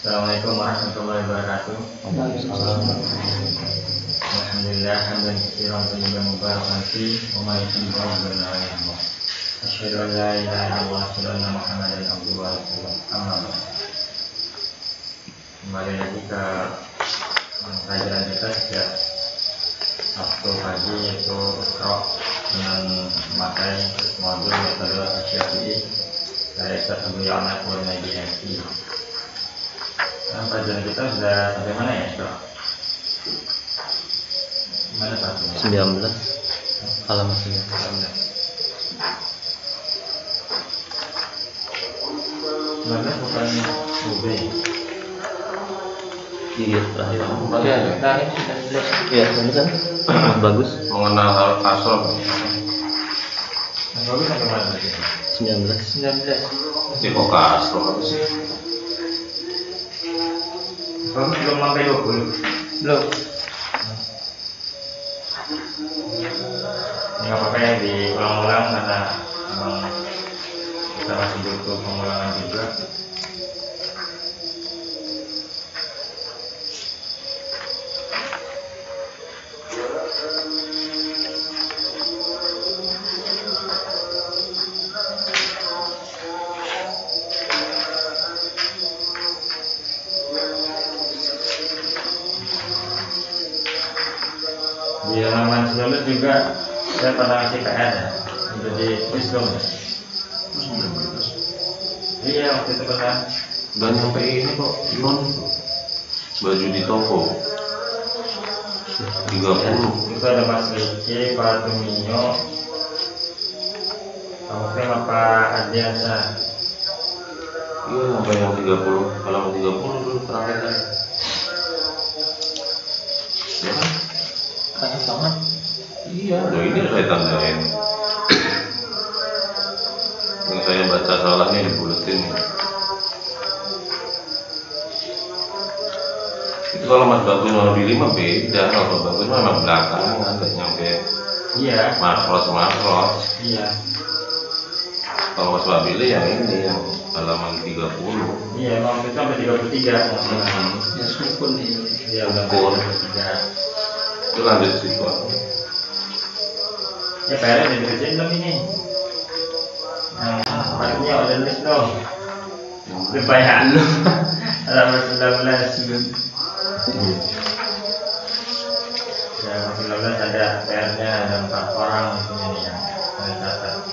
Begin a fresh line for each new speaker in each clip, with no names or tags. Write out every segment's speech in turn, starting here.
Assalamualaikum warahmatullahi wabarakatuh. Alhamdulillah hamdan katsiran tayyiban mubarakan fi wa ma yuhibbu rabbuna wa yarda. Asyhadu an la ilaha illallah wa asyhadu anna Muhammadan abduhu wa rasuluh. Amma ba'd. Kembali lagi ke pelajaran kita sejak Sabtu pagi, yaitu Iqra dengan memakai modul metode Asy-Syafi'i dari Ustaz Abu Ya'la Al-Nabi MC. Nah, pelajaran kita sudah sampai mana ya, Iqra? Mana satunya?
19 halaman 19.
Bukan UB.
Iya, terakhir.
Ya, terakhir sudah jelas.
Iya, kan? Bagus.
Mengenal hal kasar.
Yang bagus sampai mana lagi?
19.
Ini kok kasar apa sih?
Bagus belum sampai 20.
Belum.
Nggak apa-apa ya diulang-ulang karena memang kita masih butuh pengulangan juga. Di halaman 19 juga saya pernah ngasih PR ya, jadi quiz dong ya. Iya, waktu itu pernah.
Udah nyampe ini kok, non baju di toko 30.
Itu ada Mas Riki, Pak Tumio, kamu sama Pak Adiansa.
Iya, sampai yang 30, halaman 30 dulu terakhir kan. Ya kan?
Banyak banget.
Iya, nah ini saya tandain. Yang saya baca salahnya di buletin. Itu kalau Mas Bagus mau di 5 beda, kalau Mas Bagus memang belakangan nggak nyampe
Iya.
makros.
Iya.
Kalau Mas Babile yang ini yang halaman 30.
Iya, waktu itu sampai 33.
Ya sukun ini.
Iya, udah
Sukun.
33.
Itu lanjut situ.
Ya, PR-nya udah dikerjain belum ini? Yang pastinya udah nulis dong. Lupa ya? Halaman 19. Ya, 19 ada PR-nya, ada 4 orang di sini nih yang saya catat.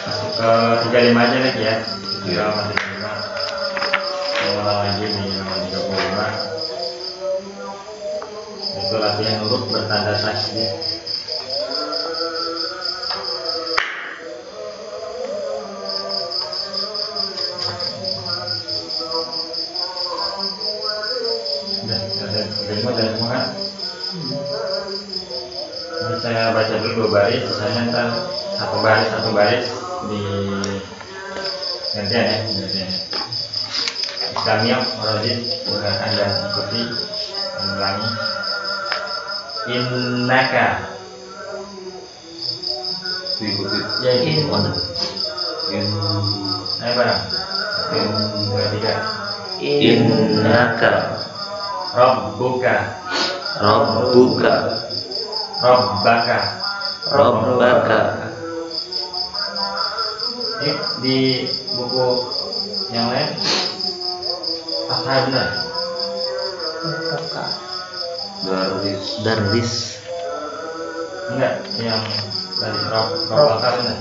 Masuk ke 35 aja lagi ya.
Iya.
Halaman 35. Mengulang lagi di halaman 35. Itu latihan huruf bertanda tasydid. Ada 35 dan semua kan? Ini saya baca dulu 2 baris, sisanya ntar satu baris di gantian ya, gantian. Islamiyah, Rajin, mudah Anda ikuti, ulangi. Innaka,
Diikuti.
ya ini, ayo bareng. 1, 2, 3.
Innaka
Rabbuka,
Rabbuka
Rabbaka.
Rabbaka.
Ini di buku yang lain Ashabna.
Darwis.
Enggak, yang tadi Rabbaka benar.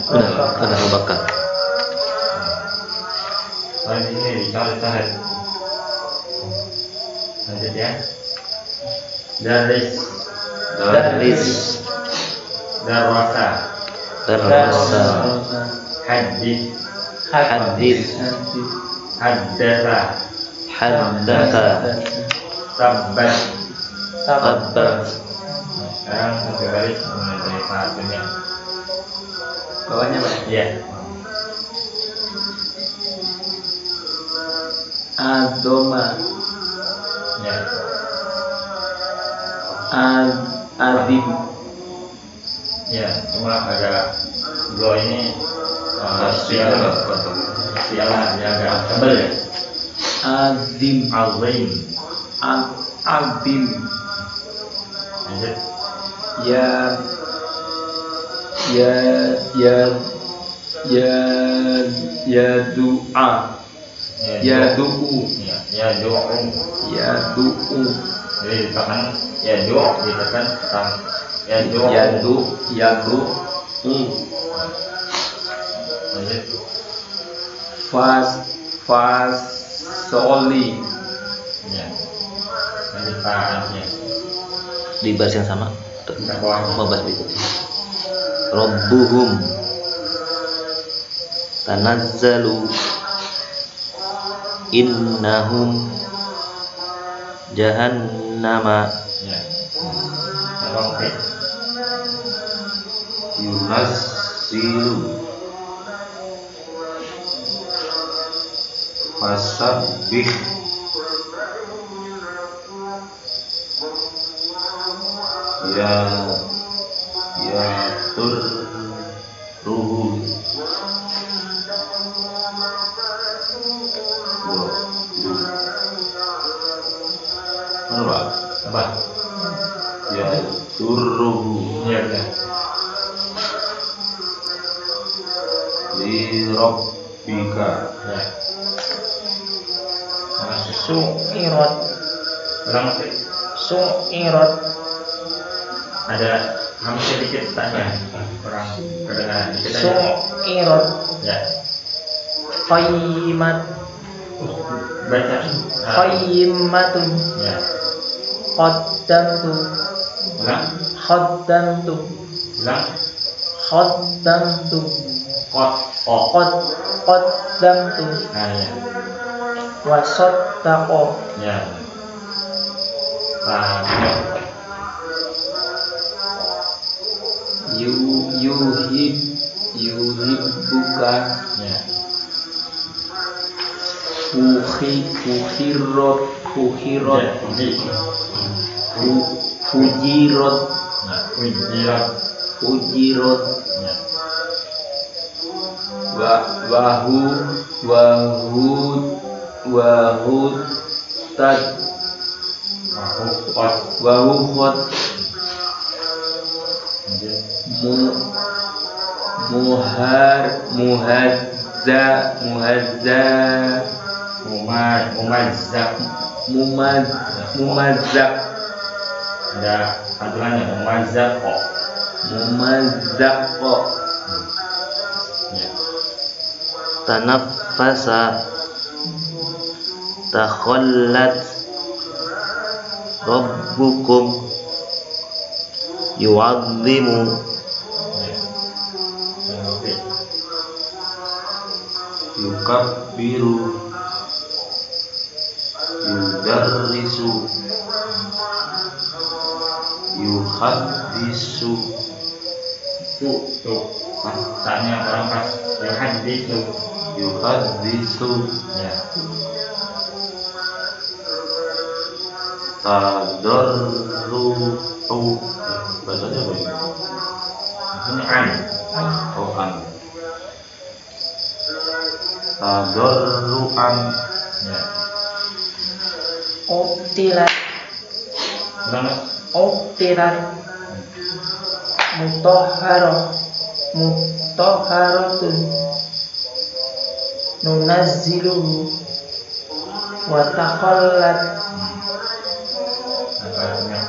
Ada Rabbaka.
Kalau di sini dicoret-coret. Lanjut ya. Darwis, Darwasa,
Darwasa.
Hadis,
Hadis.
Haddasa,
Haddatha.
Sabbat.
Sabbat.
Sekarang satu baris mulai dari Pak Dunia.
Bawahnya Pak.
Iya.
Adoma.
Ya.
Azim.
Ya, cuma agak gua ini sialah dia agak tebal ya.
Azim.
Azim.
Azim.
Lanjut.
Ya du'a. Ya du'u.
Ya doa.
Ya du'u.
Jadi ditekan ya doa ditekan kan ya doa.
Ya du'u.
Lanjut.
Soli.
Ya. Lanjut faatnya.
Di baris yang sama.
Nah, bawahnya.
Mau baris berikutnya. Rabbuhum tanazzalu innahum jahannama.
Ya. Oke.
Yunazzilu fasabbih turruhu
Apa?
ya turruhu
Iya benar.
li rabbika
Ya.
Su'irat.
Ulang sih.
Su'irat.
Ada hampir sedikit tanya kurang kedengaran dikit aja.
Su'irat.
Ya.
Qayyimat.
Baca.
Qayyimatun.
Ya.
Qaddamtu.
Ulang.
Qaddamtu.
Ulang.
Qaddamtu.
Kot.
Qaddamtu.
Nah ya.
Wa saddaqo.
Ya. Nah,
yuhibbuka.
ya.
Fuhirat.
Ya.
Fujirat.
Nah, kujirat.
Fujirat.
Ya.
Wahutad.
Kot.
Wahuhot.
Lanjut.
Muhazza. Mumazzaq.
Ada pantulannya mumazzaq. Ya.
Tanaffasa. Takhallat. Rabbukum yu'azzimu.
Ya. Oke.
yukabbiru yudarrisu yuhaddisu
Tuh. Saatnya orang pas ya hadis tuh.
yuhaddisu
Ya.
tadarru'u bacanya apa ini?
Ini an.
An tadarru'an
Ya.
Utilat.
Ulang.
Utilat. Mutahharatun. Nunazziluhu wa taqallat.
Apa artinya?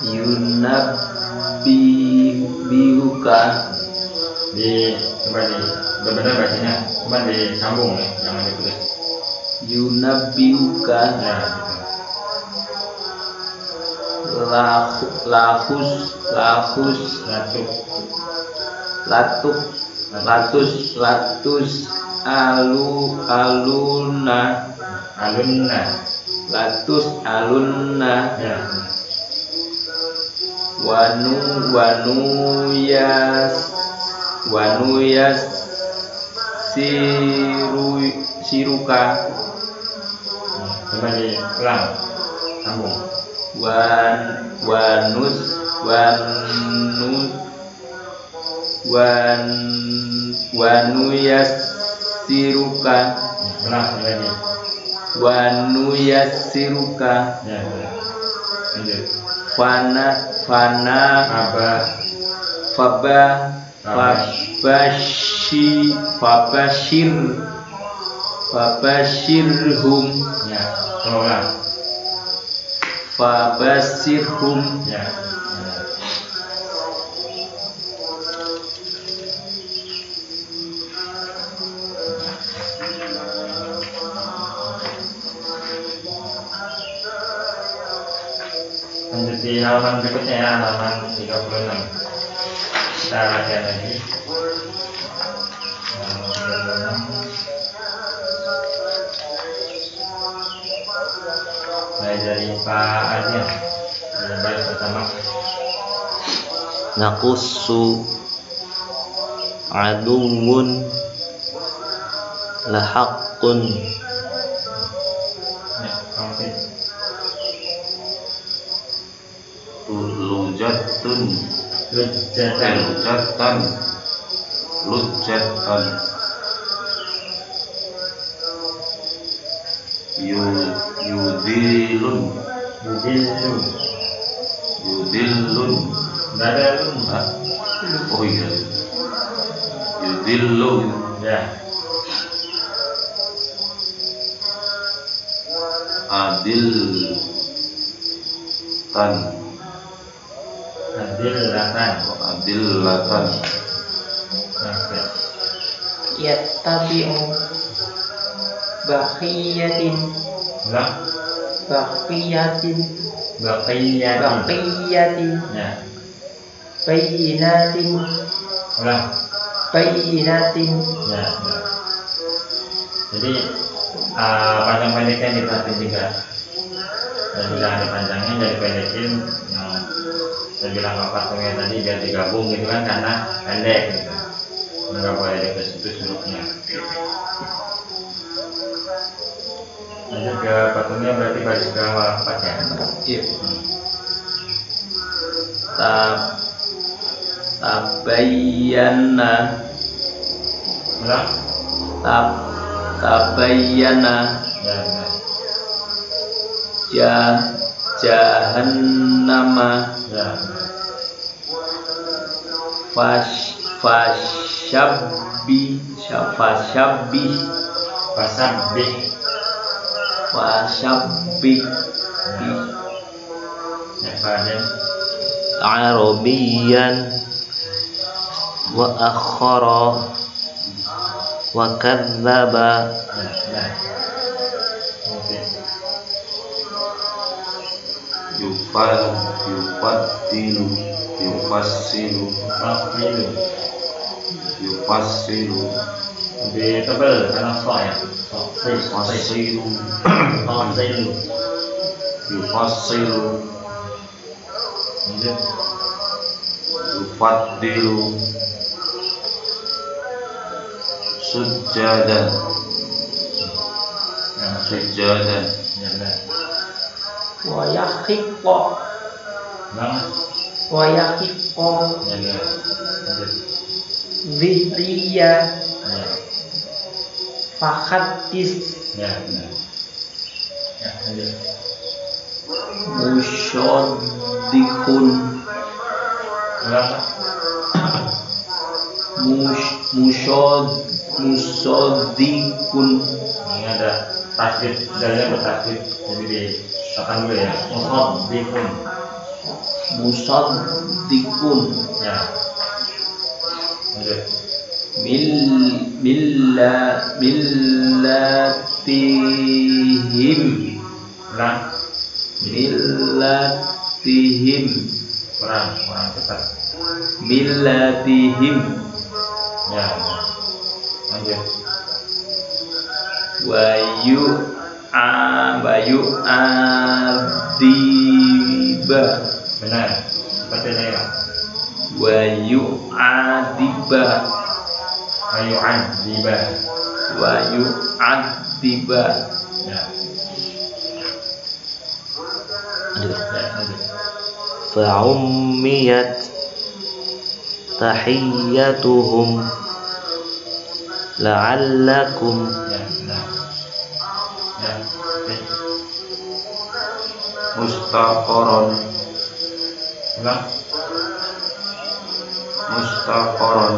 Yunabbihuka.
Coba benar bacanya, cuma disambung ya, jangan ditulis.
Yunabbihuka.
Ya, gitu.
Latus alunna.
Ya.
Wanuyas siruka.
Coba diulang, sambung.
Wanus wanu yassiruka
ulang lagi.
wanu yassiruka
Ya, lanjut.
fana
Aba
fabashirhum
ya, ulang.
fabashirhum
Ya. Lanjut di halaman berikutnya ya, halaman 36. Kita latihan lagi. Halaman 36. Mulai dari Pak Adil. Dari baris pertama.
Naqussu aduwwun lahaqqun
Ya, kamu
Lujatun
Lujatan.
Lujatan Yudilun
Nggak ada lun.
Hah? Oh iya Yudilun
Ya.
Adillatan
Oke.
Yattabi'u baqiyatin
Ulang.
baqiyatin
Baqiyatin. Ya.
bayyinatin
Ulang.
bayyinatin
Ya. Jadi panjang pendeknya diperhatiin juga. Dan jangan dipanjangin, jadi pendekin yang saya bilang patungnya tadi biar digabung gitu kan, karena pendek gitu. Nggak boleh deket situ hurufnya. Lanjut ke patungnya, berarti baris ke-4 ya.
Iya. Tabayyana
Ulang.
tabayyana
Ya, benar.
jahannama
Ya, benar.
fashabbi
Fasabbih. Ya, Fadil.
Arabiyan wa akhara wa kadzdzaba
Ya, benar. Oke.
Yufassilu
Lebih tebal karena so ya.
Yufassilu
Lanjut.
Yufaddilu Sujjadan
Ya,
Sujjadan
ya benar.
wa yahiqqu
Ulang.
wa
Ya benar. Lanjut.
dhikriya
Ya,
fakhatis
ya benar. Ya, lanjut.
musyaddiqun
Ulang.
musaddiqun
Ini ada tasdid, dalilnya bertasdid, jadi ditekan dulu ya.
musaddiqun
Ya. Lanjut.
millatihim
Ulang.
millatihim
Kurang cepat.
millatihim
Ya. Lanjut.
bayu adiba
Benar. Seperti saya.
wayu adiba
Wayu adiba. Ya.
Lanjut.
Ya, lanjut.
fa'ummiyat tahiyyatuhum la'allakum
Ya, nah. Ya, oke.
Mustaqoron.
Ulang.
Mustaqoron.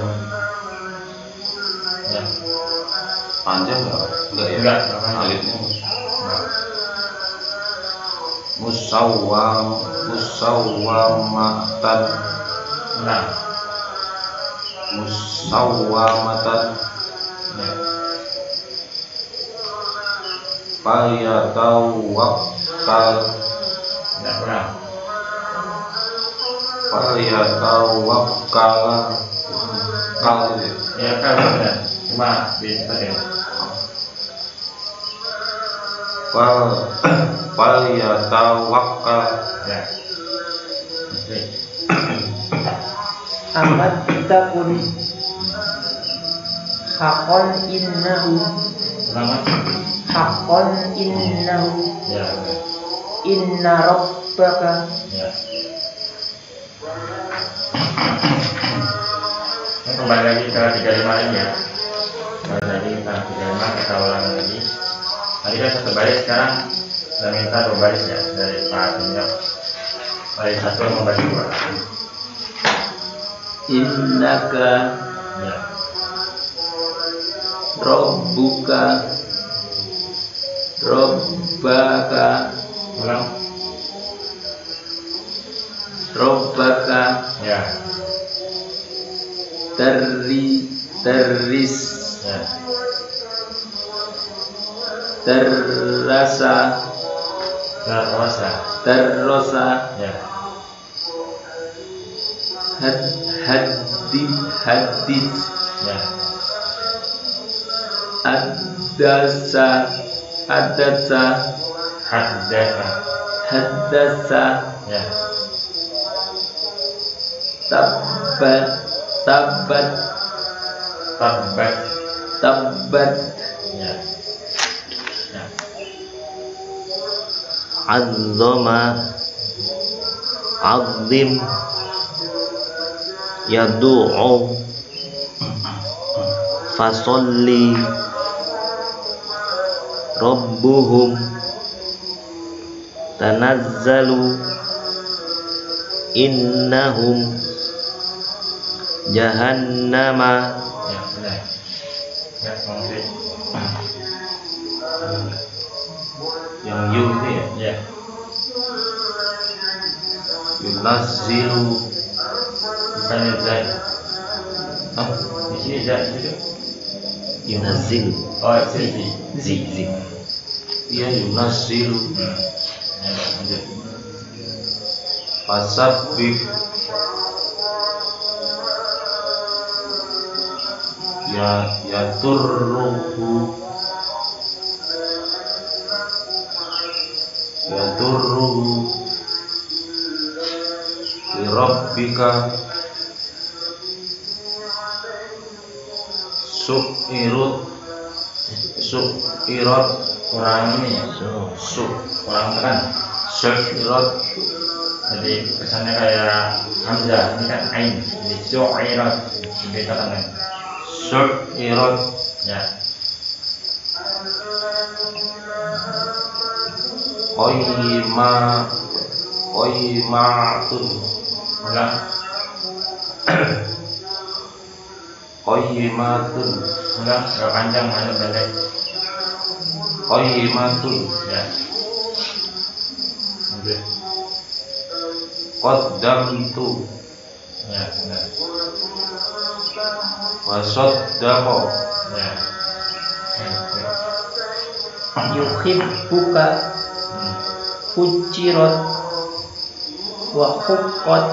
Ya.
Panjang nggak? Enggak ya?
Enggak, nggak panjang.
Alifnya
Nah.
musawwamatan.
Ulang.
Musawwamatan.
Ya.
Falyatawakkal.
Ya, ulang.
Falyatawakkal. Kal gitu.
Ya, kan benar. Cuma bisa ya.
Falyatawakkal.
Ya. Oke.
Amat takun hakon innahu
Ulang, Mas.
hakon innahu
Ya, udah.
inna rabbaka
Ya. Ini kembali lagi ke 35 ini ya. Kembali lagi ke 35, kita ulang lagi. Tadi kan satu baris, sekarang saya minta 2 baris ya dari Pak Tinjak. Baris 1 sama baris 2.
Innaka
Ya.
Rabbuka Rabbaka
Ulang.
Rabbaka
Ya.
Terris
Ya.
Terrasa
Terwasa.
Terrosa
Ya.
Hadid
Ya.
Adasa
Haddasa.
Haddasa
Ya.
Tabbat
Tabbat.
Tabbat
Ya. Ya.
azzama azim yadu'u fasolli rabbuhum tanazzalu innahum jahannama
Ya, benar. Ya, konkret.
Yang yu ini ya.
Ya.
Yunazzilu.
Bukannya zai.
Hah?
Di sini zai itu.
yunazzilu
Oh, sini.
zi
Iya, yunazzilu.
Ya, lanjut.
Fasabbih. Yadurruhu li rabbika su'irat
Kurang ini ya. Kurang tekan.
su'irat
Jadi kesannya kayak hamzah. Ini kan ain. Jadi su'irat. Beda kan?
su'irat
Ya.
Qayyimatun.
Ulang.
Qayyimatun.
Ulang. Gak panjang, hanya pendek.
Qayyimatun.
Ya. Lanjut.
Qaddamtu
Ya, benar.
wa saddaqa.
Ya. Ya, oke.
yuhibbuka
Hmm.
fujirat wa huqqat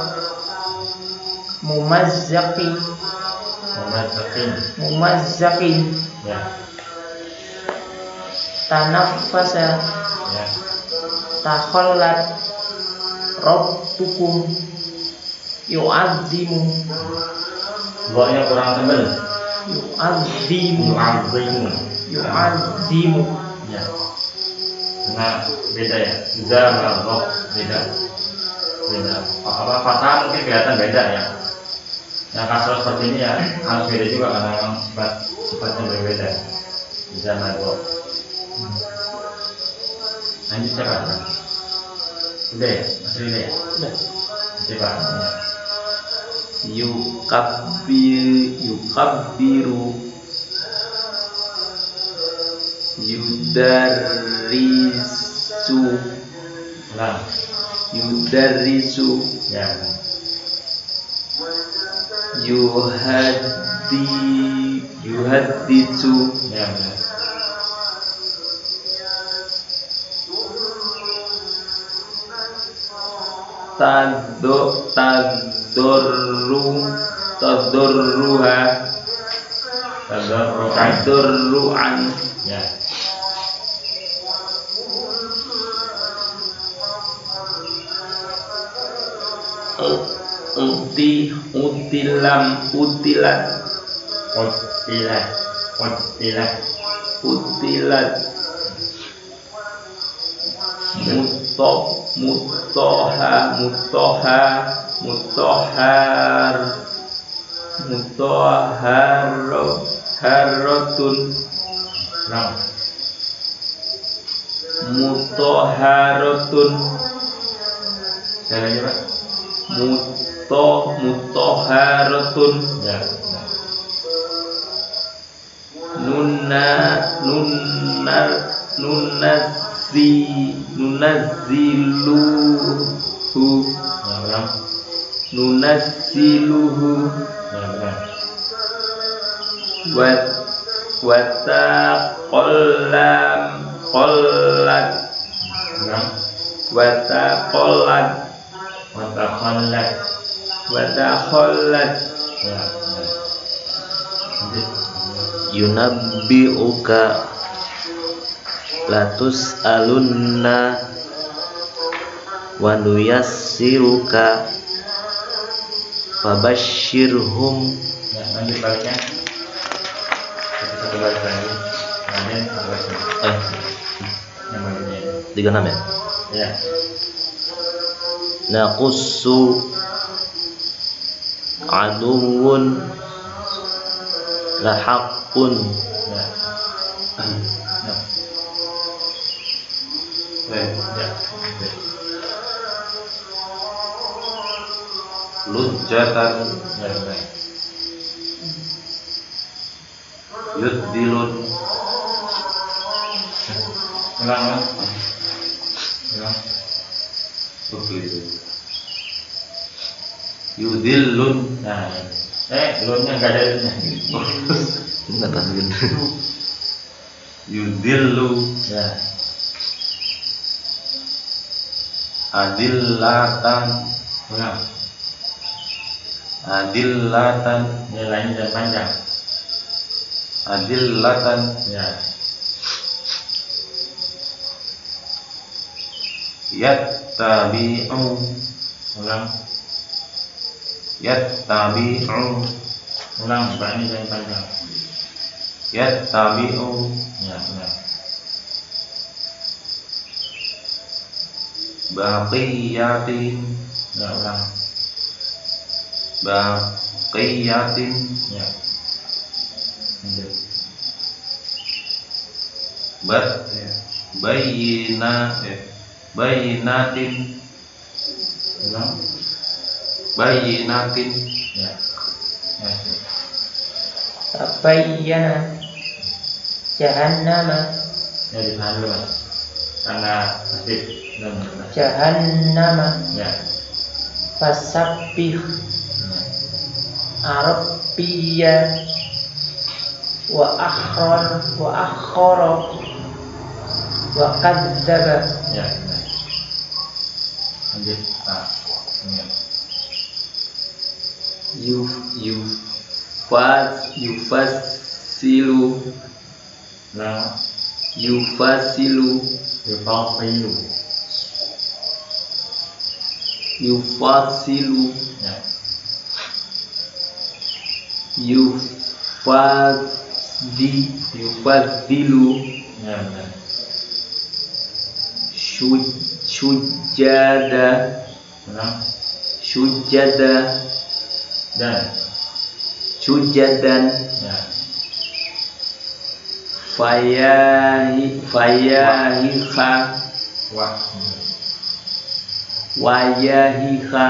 mumazzaqin
Mumazzaqin. Ya.
tanaffasa
Ya.
takhallat rabbukum yu'azzimu
Buahnya kurang tebal.
yu'azzimu yu'azzimu
Ya. Karena beda ya. Za sama roh beda. beda. Apa fathah mungkin kelihatan beda ya. Yang kasroh seperti ini ya harus beda juga karena memang sifatnya berbeda. Bisa nado. Lanjut coba. Udah ya, masih udah ya.
Udah.
Coba.
Yukabbiru Yudarisu
Ulang.
Yudarisu
Ya.
Yuhaddisu
Ya benar.
Tadorruha Tadorru'an
Ya.
Utilat
Utilat.
Mutahharatun
Ulang.
Mutahharatun
Saya lagi Pak.
Mutahharatun
Ya.
Nunazziluhu
Ya ulang.
Nunazziluhu
Ya benar.
Wataqollat
Ulang.
Wataqollat
Watakhallat.
Wataqollat
Ya benar. Lanjut.
Yunabbi'uka latus alunna wa nuyassiruka fabashshirhum.
Ya, lanjut baliknya. Kita satu balik lagi. Kemudian satu balik lagi. Yang baliknya ini.
36 ya.
Ya.
Naqussu aduwwun lahaqqun
Ya. Ya. Ya.
Lujjatan
Ya benar.
Yudilun
Ulang. Ulang.
Yudilun
Nah, lunnya enggak ada lunnya.
Enggak tahu.
Yudillu
Ya.
Adillatan
Ulang.
Adillatan
Nilainya dan panjang.
Adillatan
Ya.
Yattabi'u
Ulang.
Yattabi'u
Ulang. Ini dan panjang.
Yattabi'u
Ya benar.
Baqiyatin
Ya ulang.
Baqiyatin
Ya. Lanjut.
Bayinatin
Ulang.
Bayinatin
Ya. Ya.
Tabayyana Jahannama
Ya ditahan dulu Mas. Karena masih belum jelas.
Jahannama
Ya.
Fasabbih
Ya.
Arabiyya wa akhara wa kadzdzaba.
Ya. Benar. Lanjut Pak. Ingat.
Yufassilu
Ulang.
Yufasilu
Yufaqilu.
Yufasilu
Ya.
Yufadzilu
Ya benar.
Sujada
ulang.
Sujada,
Dan
sujadan,
ya.
fayahiha,
Wah.
wayahiha,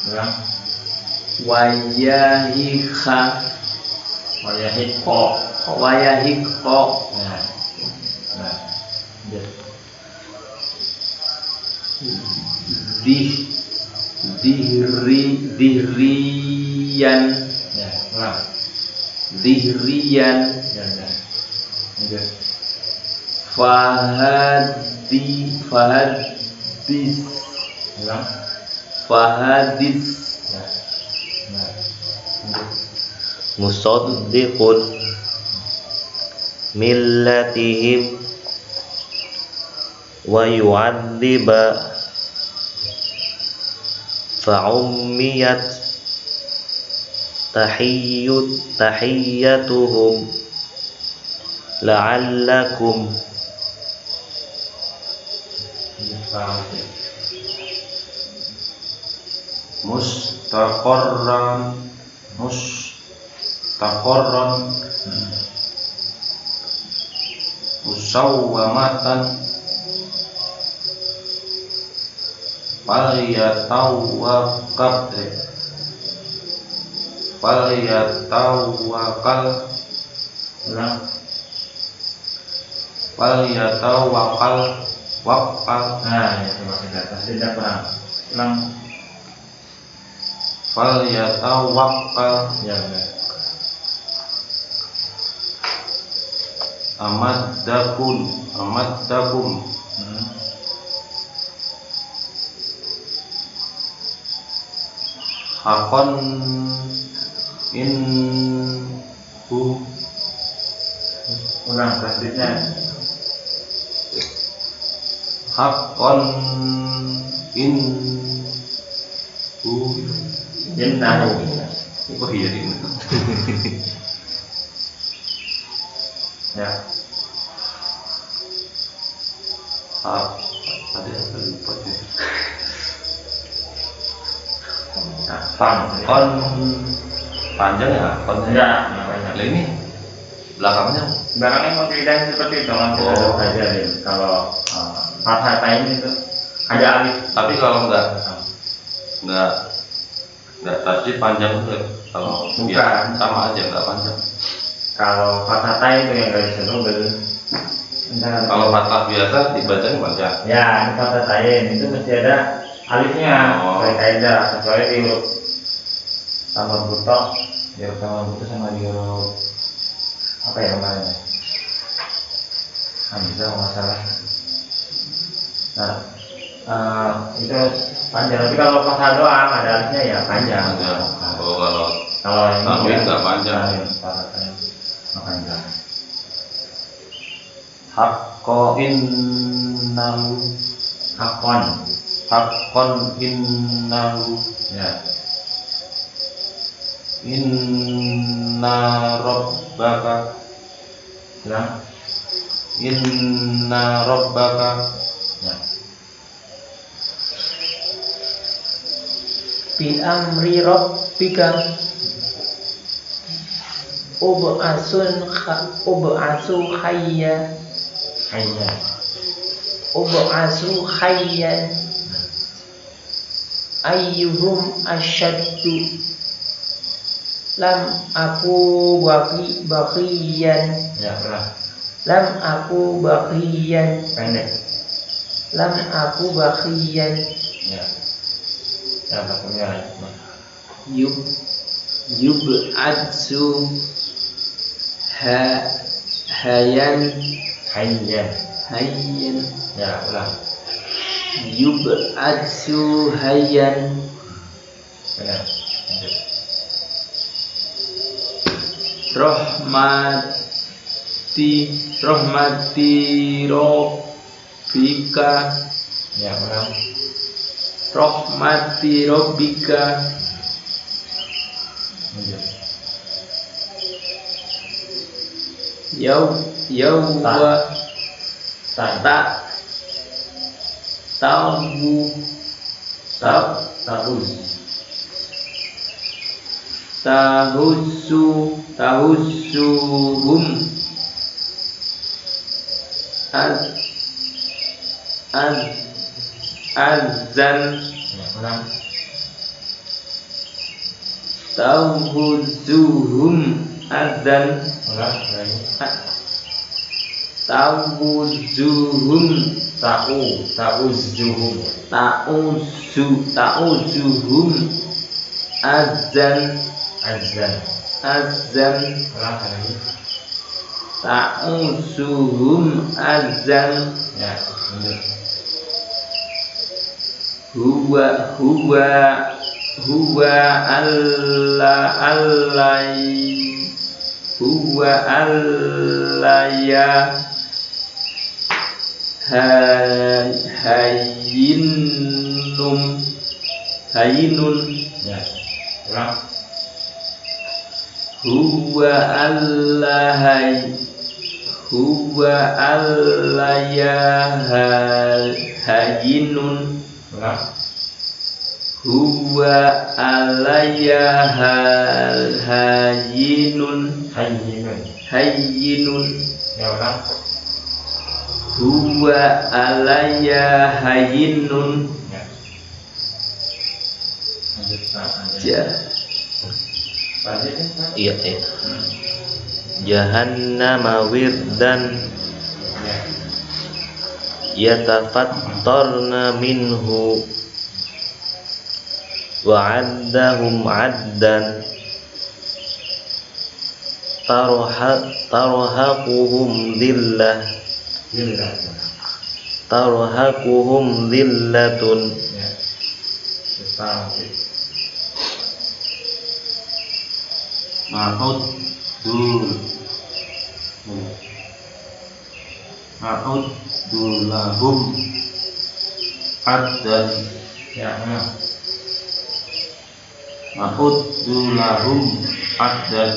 Ulang.
wayahiha,
Wayahiko.
wayahiqo,
Ya. Nah. Lanjut.
dihriyan,
Ya. Ulang.
dihriyan,
Ya. Ya. Lanjut.
fahadis,
Ulang.
fahadis,
Ya. Nah. Lanjut.
musaddiqun millatihim wa yu'adziba fa'ummiyat tahiyyatuhum la'allakum
Mustaqarran musawwamatan falyatawakkal
Nah, ya coba kita pasti tidak kurang. Ulang.
falyatawakkal
Ya. Benar.
amaddakum hakon inhu
Ulang selanjutnya.
hakon inhu.
Innahu.
Oh iya ini.
Ya.
Tadi apa lupa sih.
Kon.
Kon panjang ya? Kon
Enggak, enggak banyak.
Lah ini belakangnya
Barangnya mau dilihat seperti itu kan kita
Oh.
saja deh. Kalau kata ini itu ada alif.
tapi kalau enggak tasdid panjang tuh ya. Kalau
Bukan.
ya, sama aja enggak panjang.
Kalau fathah itu yang nggak bisa double.
Kalau fathah biasa dibacanya panjang.
Ya, ini fathah tain itu mesti ada alifnya.
Oh.
Sesuai kaidah, sesuai di huruf tambah butok, di huruf tambah butok sama di huruf apa ya kemarin ya? Hamzah kalau nggak salah. Nah, itu panjang. Tapi kalau fathah doang ada alifnya ya panjang.
Panjang. Oh kalau
Kalau ini
tanwin
ya,
nggak panjang.
fathah tain nggak panjang.
Hakko innahu
Hakon,
innahu
ya.
inna rabbaka
Bilang,
inna rabbaka
ya.
bi amri rabbika ub'asu hayyan ayyuhum asyaddu lam aku baqiyan
Ya, ulang.
lam aku baqiyan
Pendek.
lam aku baqiyan
Ya. Ya, takutnya ya.
yub'atsu hayyan,
Hayyan.
hayyan,
Ya, ulang.
yub'atsu hayyan,
Benar. Lanjut.
rahmati rabbika,
Ya, ulang.
rahmati rabbika,
Lanjut.
yawwa
Tak.
tak tahu
Ta'uz.
tahussuhum azan
Ya, ulang.
tahussuhum azan
Ulang lagi.
tahussuhum
Ta'uzzuhum.
ta'uzuhum azan
Azan. Ulang lagi.
ta'uzuhum azan
Ya, lanjut.
huwa allaya hayinun
Ya, ulang.
huwa allaya hayinun
Ulang.
huwa allaya hayinun
Hayyinun. Ya, ulang.
huwa allaya hayinun
Ya. Lanjut, Pak. Lanjut, Pak.
Iya, iya. Jahannama wirdan
Ya.
yatafattarna minhu wa'addahum 'addan tarhaquhum dhillatun
Ya. Depan.
Ma'uddu lahum addan.
Ya, ulang.
Ma'uddu lahum addan.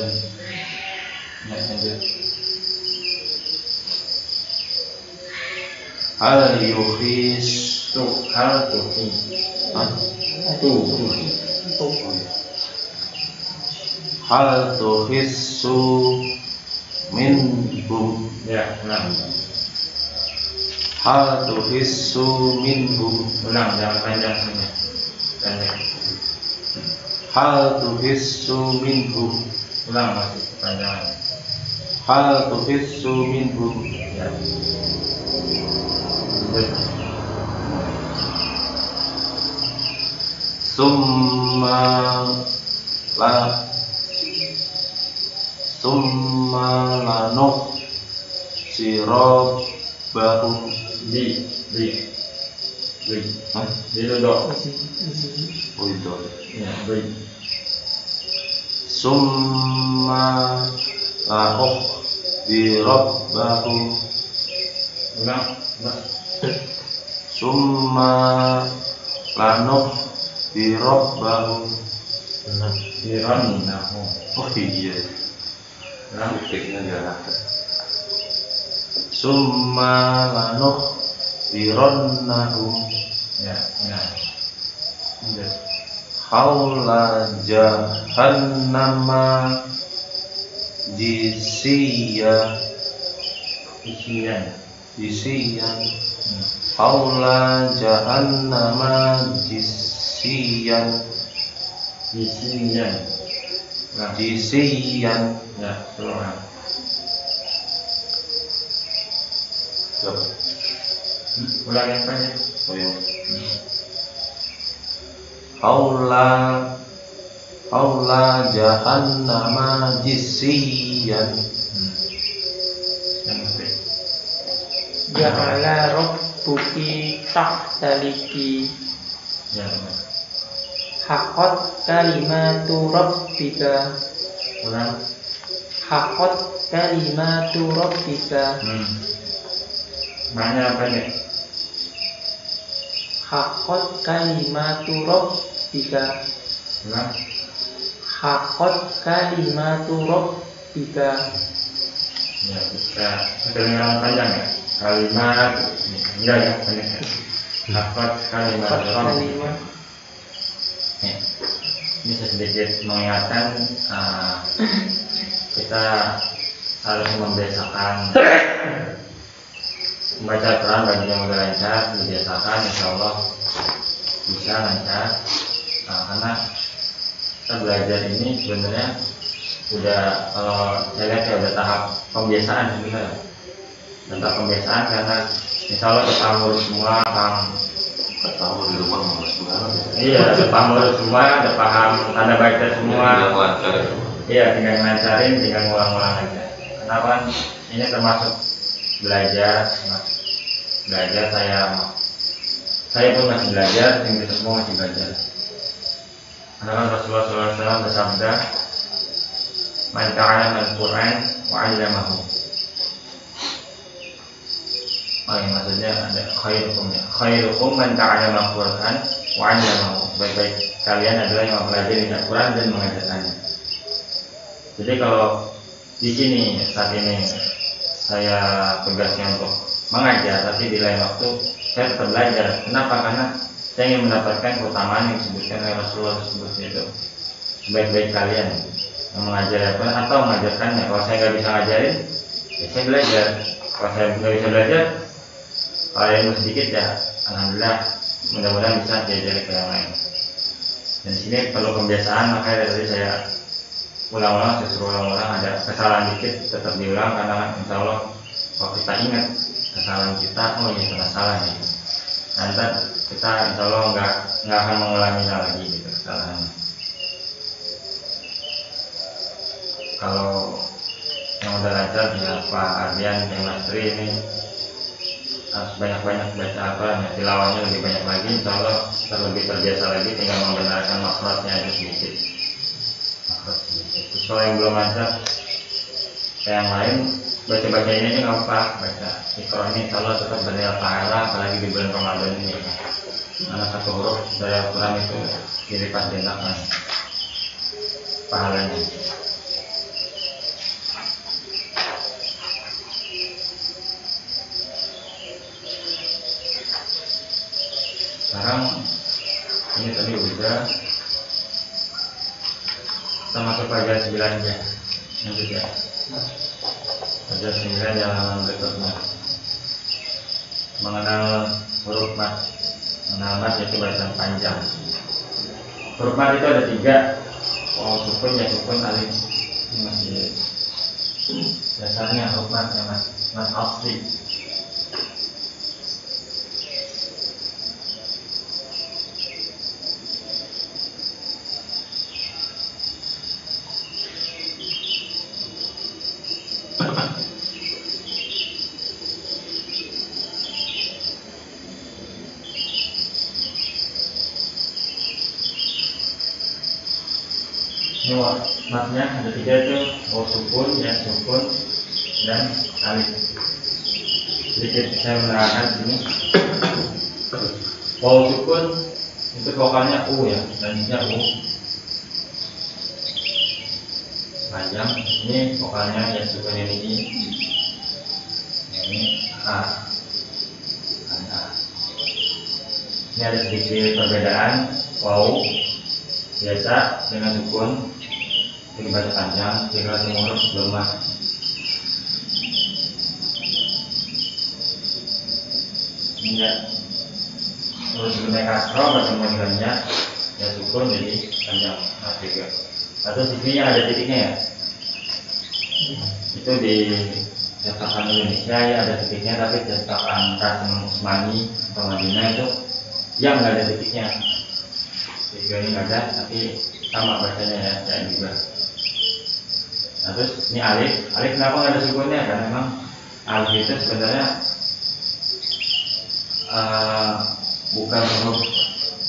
Ya, lanjut.
Hal yukhis
Hal tuhi.
hal tuhissu minhum.
Ya, ulang.
Hal tuhissu minhum.
Ulang, jangan panjang ini. Pendek.
Hal tuhissu minhum.
Ulang, masih kepanjangan.
Hal tuhissu minhum.
Ya. Lanjut.
Summa lanuh sirabahum.
Di
Hah?
duduk.
Oh itu.
Ya,
Summa lanuh sirabahum.
ulang.
Summa lanuh sirabahum.
Dirannahu.
Oh iya.
Ulang.
Musiknya diarahkan. Summa lanuh sirannahum.
Ya, ya. Lanjut.
Haula jahannama jisiyan.
Isian.
Haula jahannama jisiyan.
Ulang.
Jisiyan.
Ya, ulang. Ulang yang panjang.
Haula jahannama jisiyan.
Yang penting.
Ja'ala rabbuki tahtaliki
Ya, ulang.
haqqat kalimatu rabbika
Ulang.
haqqat kalimatu rabbika
Maknanya apa nih?
haqqat kalimatu rabbika
Ulang.
haqqat kalimatu rabbika.
Ya, bisa kedengaran panjang ya. Kalimat enggak ya, pendek. Dapat kalimat
Haqqat
Rabb.
kalimat
Ini saya sedikit mengingatkan kita harus membiasakan membaca Al-Quran bagi yang udah lancar, dibiasakan, insya Allah bisa lancar. Karena kita belajar ini sebenarnya udah, kalau saya lihat ya udah tahap pembiasaan sebenarnya. Dan tahap pembiasaan karena insya Allah kita ngurus semua, paham.
Tahu di rumah ngurus banget.
Iya, udah paham ngurus semua, udah paham tanda baca semua. Iya, tinggal ngelancarin, tinggal ngulang-ngulang aja. Kenapa? Ini termasuk belajar saya pun masih belajar, yang kita semua masih belajar. Karena kan Rasulullah SAW bersabda, "Man ta'allama al-Qur'an wa 'allamahu." Maksudnya ada khairukum man ta'allama al-Qur'an wa 'allamahu. Baik-baik kalian adalah yang mempelajari Al-Qur'an dan mengajarkannya. Jadi kalau di sini saat ini saya tugasnya untuk mengajar, tapi di lain waktu saya tetap belajar. Kenapa? Karena saya ingin mendapatkan keutamaan yang disebutkan oleh Rasulullah tersebut, yaitu sebaik-baik kalian yang mengajar atau mengajarkannya. Kalau saya nggak bisa ngajarin, ya saya belajar. Kalau saya nggak bisa belajar, kalau ilmu sedikit ya alhamdulillah, mudah-mudahan bisa diajari ke yang lain. Dan di sini perlu kebiasaan, makanya dari saya ulang-ulang, saya suruh ulang-ulang, ada kesalahan dikit tetap diulang, karena kan insya Allah kalau kita ingat kesalahan kita, oh iya kena salah nih, nanti kita insya Allah nggak akan mengulanginya lagi gitu kesalahannya. Kalau yang udah lancar ya Pak Ardian, yang Mas Tri ini harus banyak-banyak baca Al-Quran, ya tilawahnya lebih banyak lagi, insya Allah kita lebih terbiasa lagi, tinggal membenarkan makhrajnya aja sedikit. Terus kalau yang belum lancar kayak yang lain, baca-baca ini aja nggak apa, baca Iqra ini insya Allah tetap bernilai pahala, apalagi di bulan Ramadan ini. Karena satu huruf dari Al-Quran itu dilipat gandakan pahalanya. Sekarang ini tadi udah kita masuk pelajaran 9 ya, lanjut ya. Pelajaran 9 di halaman berikutnya, mengenal huruf mat. Mengenal mat yaitu bacaan panjang. Huruf mat itu ada 3, waw sukun, ya sukun, alif. Ini masih dasarnya huruf mat ya, mat asli. Matnya ada 3 itu, waw sukun, ya sukun, dan alif. Sedikit saya menerangkan sini. Waw sukun itu vokalnya u ya, dan ini u panjang. Ini vokalnya ya sukun ini i. Ini a. Ini ada sedikit perbedaan. Waw biasa dengan sukun ini baca panjang, jika semua lemah. Ini ya, terus sebenarnya kasro baca panjangnya ya sukun jadi panjang, nah juga. Atau sisinya ada titiknya ya. Itu di cetakan Indonesia ya ada titiknya, tapi cetakan Qasim Usmani atau Madinah itu yang nggak ada titiknya. Tiga ini nggak ada, tapi sama bacanya ya, saya juga. Nah, terus ini alif kenapa nggak ada sukunnya? Karena memang alif itu sebenarnya bukan huruf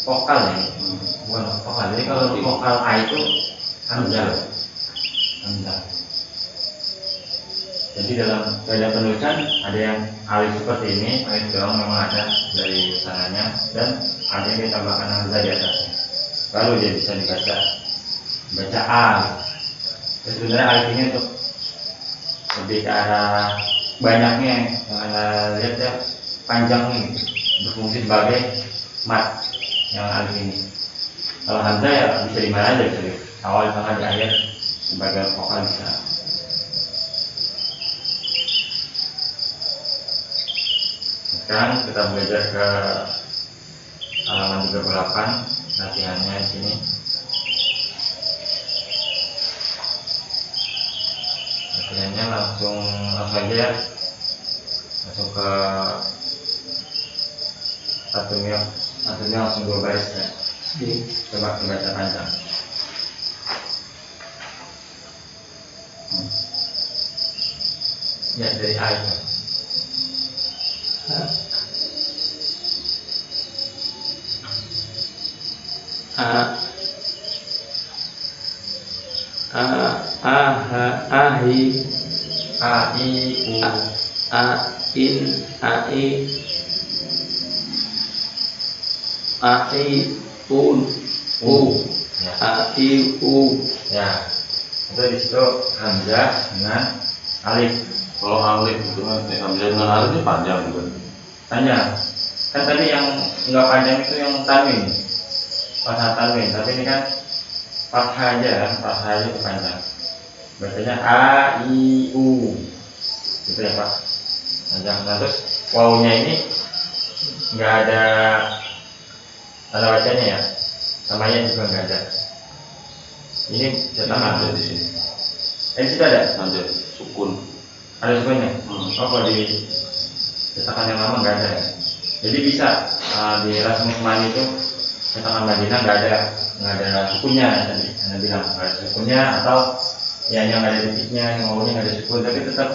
vokal ya, bukan huruf vokal. Jadi kalau vokal a itu hamzah. Jadi dalam penulisan ada yang alif seperti ini, alif doang memang ada dari sananya, dan ada yang ditambahkan hamzah di atasnya. Baru dia bisa baca a. Sebenarnya alif ini untuk lebih ke arah banyaknya, yang anda lihat ya panjangnya gitu, berfungsi sebagai mat yang alif ini. Kalau hamzah ya bisa di mana aja, bisa di awal, tengah, di akhir, sebagai vokal bisa. Sekarang kita belajar ke halaman 38, latihannya di sini. Latihannya langsung aja ya, langsung ke satunya langsung 2 baris ya. Coba dibaca panjang. Ya dari A itu.
Ahi,
A, I, U.
in, ai, un, u,
Ya.
ai, u.
Ya. Itu di situ hamzah dengan alif.
Kalau alif itu hamzah dengan alif itu panjang gitu.
Panjang. Kan tadi yang enggak panjang itu yang tanwin. Fathah tanwin, tapi ini kan fathah aja itu panjang. Bacanya A, I, U. Gitu ya Pak. Panjang. Nah, terus wawunya ini enggak ada tanda bacanya ya. Samanya juga enggak ada. Ini cetakan
Ada di sini.
di situ ada.
Ada sukun.
Ada sukunnya. Oh, kalau di cetakan yang lama enggak ada. Jadi bisa di Rasmus Mani itu cetakan Madinah nggak ada sukunnya tadi Anda bilang nggak ada sukunnya, atau ya yang nggak ada titiknya, yang ngomongnya nggak ada sukun, tapi tetap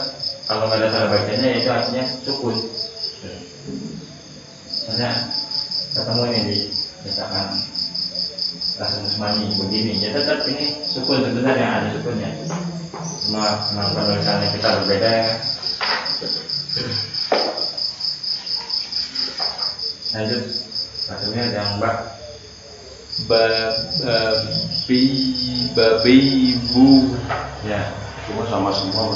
kalau nggak ada tanda bacanya itu artinya sukun. Soalnya ketemu ini di cetakan Rasmus Mani begini, ya tetap ini sukun sebenarnya, ada sukunnya, cuma penulisannya kita berbeda ya. Lanjut, satunya yang Mbak.
Babi, bu,
Ya,
Cuma sama semua.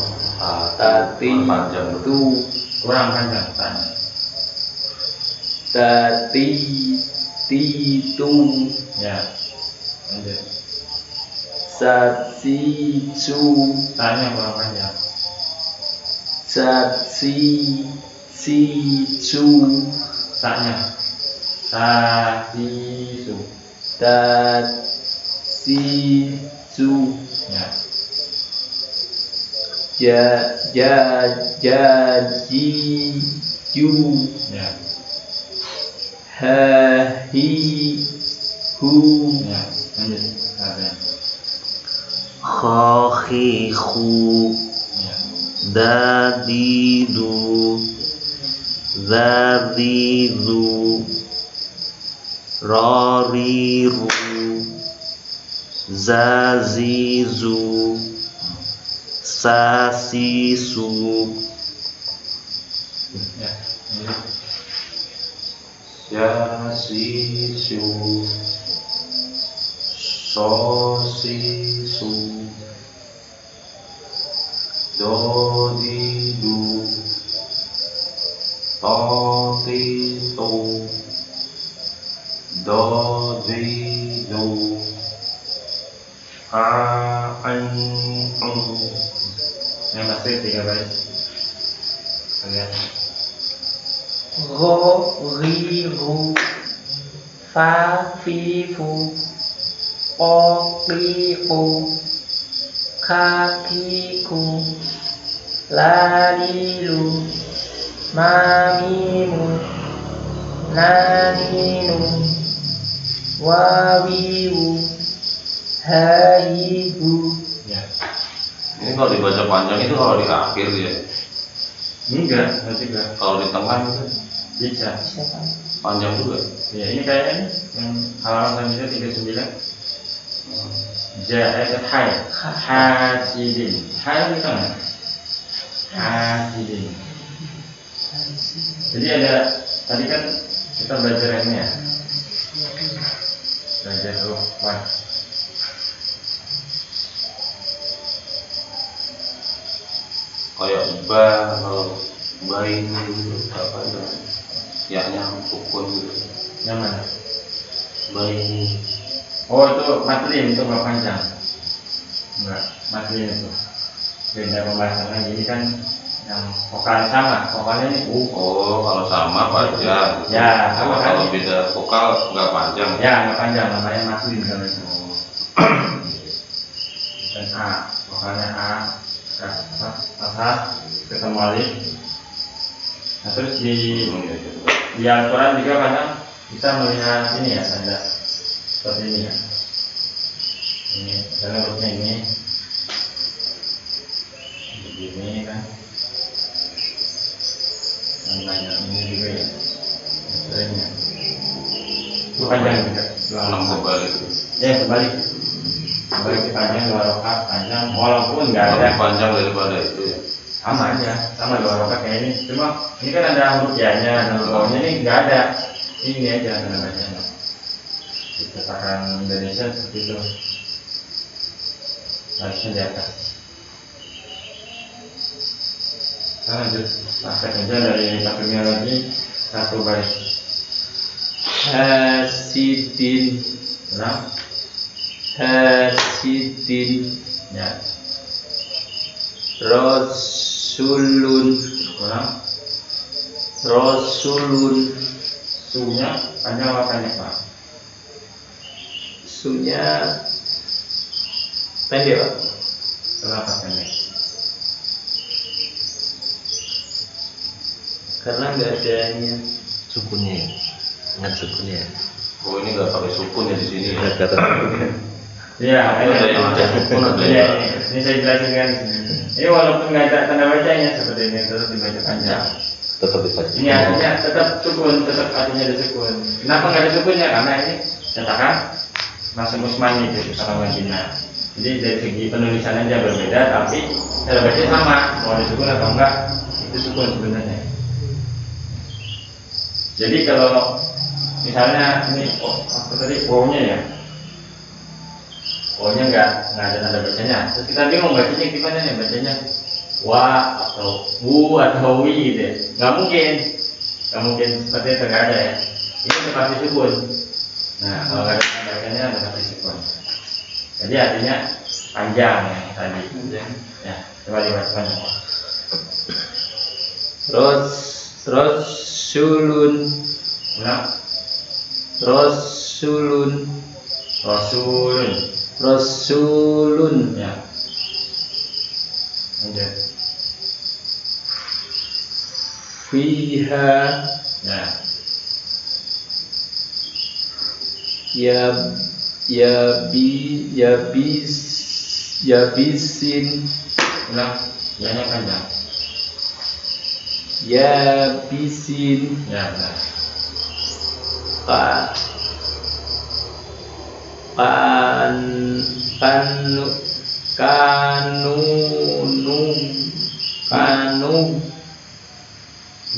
tati,
Panjang
tu,
kurang panjang tanya.
tati, titu,
Ya, lanjut.
satsi, su,
Tanya kurang panjang.
satsi, si, su,
Tanya. Tasisu.
tat, si, su,
Ya,
ji, ju,
ya,
ha, hi, hu,
ya. Lanjut. Tanya.
khakhihu
Ya,
dadidu zadidu rariru zazizu sasisu
ya. Lanjut.
Yasisu, sosisu, dodidu, totitu, dodidu,
Yang masih 3 baris. Kalian.
Ro, ri, ru, fa, fi, fu, o, ri, u, ka, ki, ku, la, li, lu, ma, mi, mu, na, ni, nu, wa, wi, wu, ha, hi, hu.
Ya.
Ini kalau dibaca panjang itu kalau di akhir ya.
Enggak juga.
Kalau di tengah itu
Bisa.
Bisa kan?
panjang juga.
Ya, ini kayaknya yang halaman selanjutnya 39. Hai. Hasidin. Hai itu kan? Hasidin. Jadi ada, tadi kan kita belajar ini ya. Belajar huruf wan.
Kayak ba, kalau ba ini gitu, apa itu? Ya-nya sukun gitu.
Yang mana?
Ba ini
Oh itu matlin, itu nggak panjang. Enggak, matlin itu beda pembahasannya. Jadi kan yang vokal sama, vokalnya ini
Oh, kalau sama panjang.
Ya, sama kan?
Kalau beda vokal nggak panjang.
Ya nggak panjang, namanya matlin kalau itu. Dan A, vokalnya A, atas ketemu alif. Nah terus di Al-Quran juga kadang kita melihat ini ya, ada seperti ini ya. Ini misalnya hurufnya ini begini kan, yang banyak ini juga ya, seringnya itu panjang juga.
Enam kebalik.
Ya kebalik panjang 2 rakaat panjang, walaupun nggak ada
Lebih panjang daripada itu ya.
sama aja, sama 2 rakaat kayak ini. Cuma ini kan ada huruf ya-nya, huruf O-nya ini nggak ada. Ini aja tanda bacanya. Di cetakan Indonesia seperti itu. Harusnya di atas. Kita lanjut praktek aja dari takmiologi 1 baris.
Hasidin,
Ulang.
hasidin,
Ya.
rasulun,
Ulang.
rasulun,
Su-nya panjang apa pendek Pak?
sunya pendek Pak.
Kenapa pendek?
Karena nggak adanya
Sukunnya ya? Ingat sukunnya ya?
Oh, ini nggak pakai sukun ya di sini ya.
Ingat kata sukunnya.
Iya,
Ada yang ada sukun, ada
Iya,
yang
ini saya jelasin kan. Ini walaupun nggak ada tanda bacanya seperti ini, terus dibaca panjang.
Tetap dibaca.
Ini artinya tetap sukun, tetap artinya ada sukun. Kenapa nggak ada sukunnya? Karena ini cetakan masuk Usmani itu kalau Madinah. Jadi dari segi penulisan aja berbeda, tapi cara baca sama. Mau ada sukun atau enggak, itu sukun sebenarnya. Jadi kalau misalnya ini apa tadi O-nya ya, O-nya nggak ada tanda bacanya. Terus kita bingung bacanya gimana nih bacanya? Wa atau wu atau wi gitu ya. Nggak mungkin seperti itu, nggak ada ya. Ini seperti sukun. Nah kalau nggak ada tanda bacanya ada seperti sukun. Jadi artinya panjang ya tadi. Ya coba dibaca panjang.
Rasulun,
Ulang.
rasulun,
Rasulun.
rasulun,
Ya. Lanjut.
fiha,
Ya.
yabisin,
Ulang. Ya-nya panjang.
yabisin,
Ya benar.
kanu,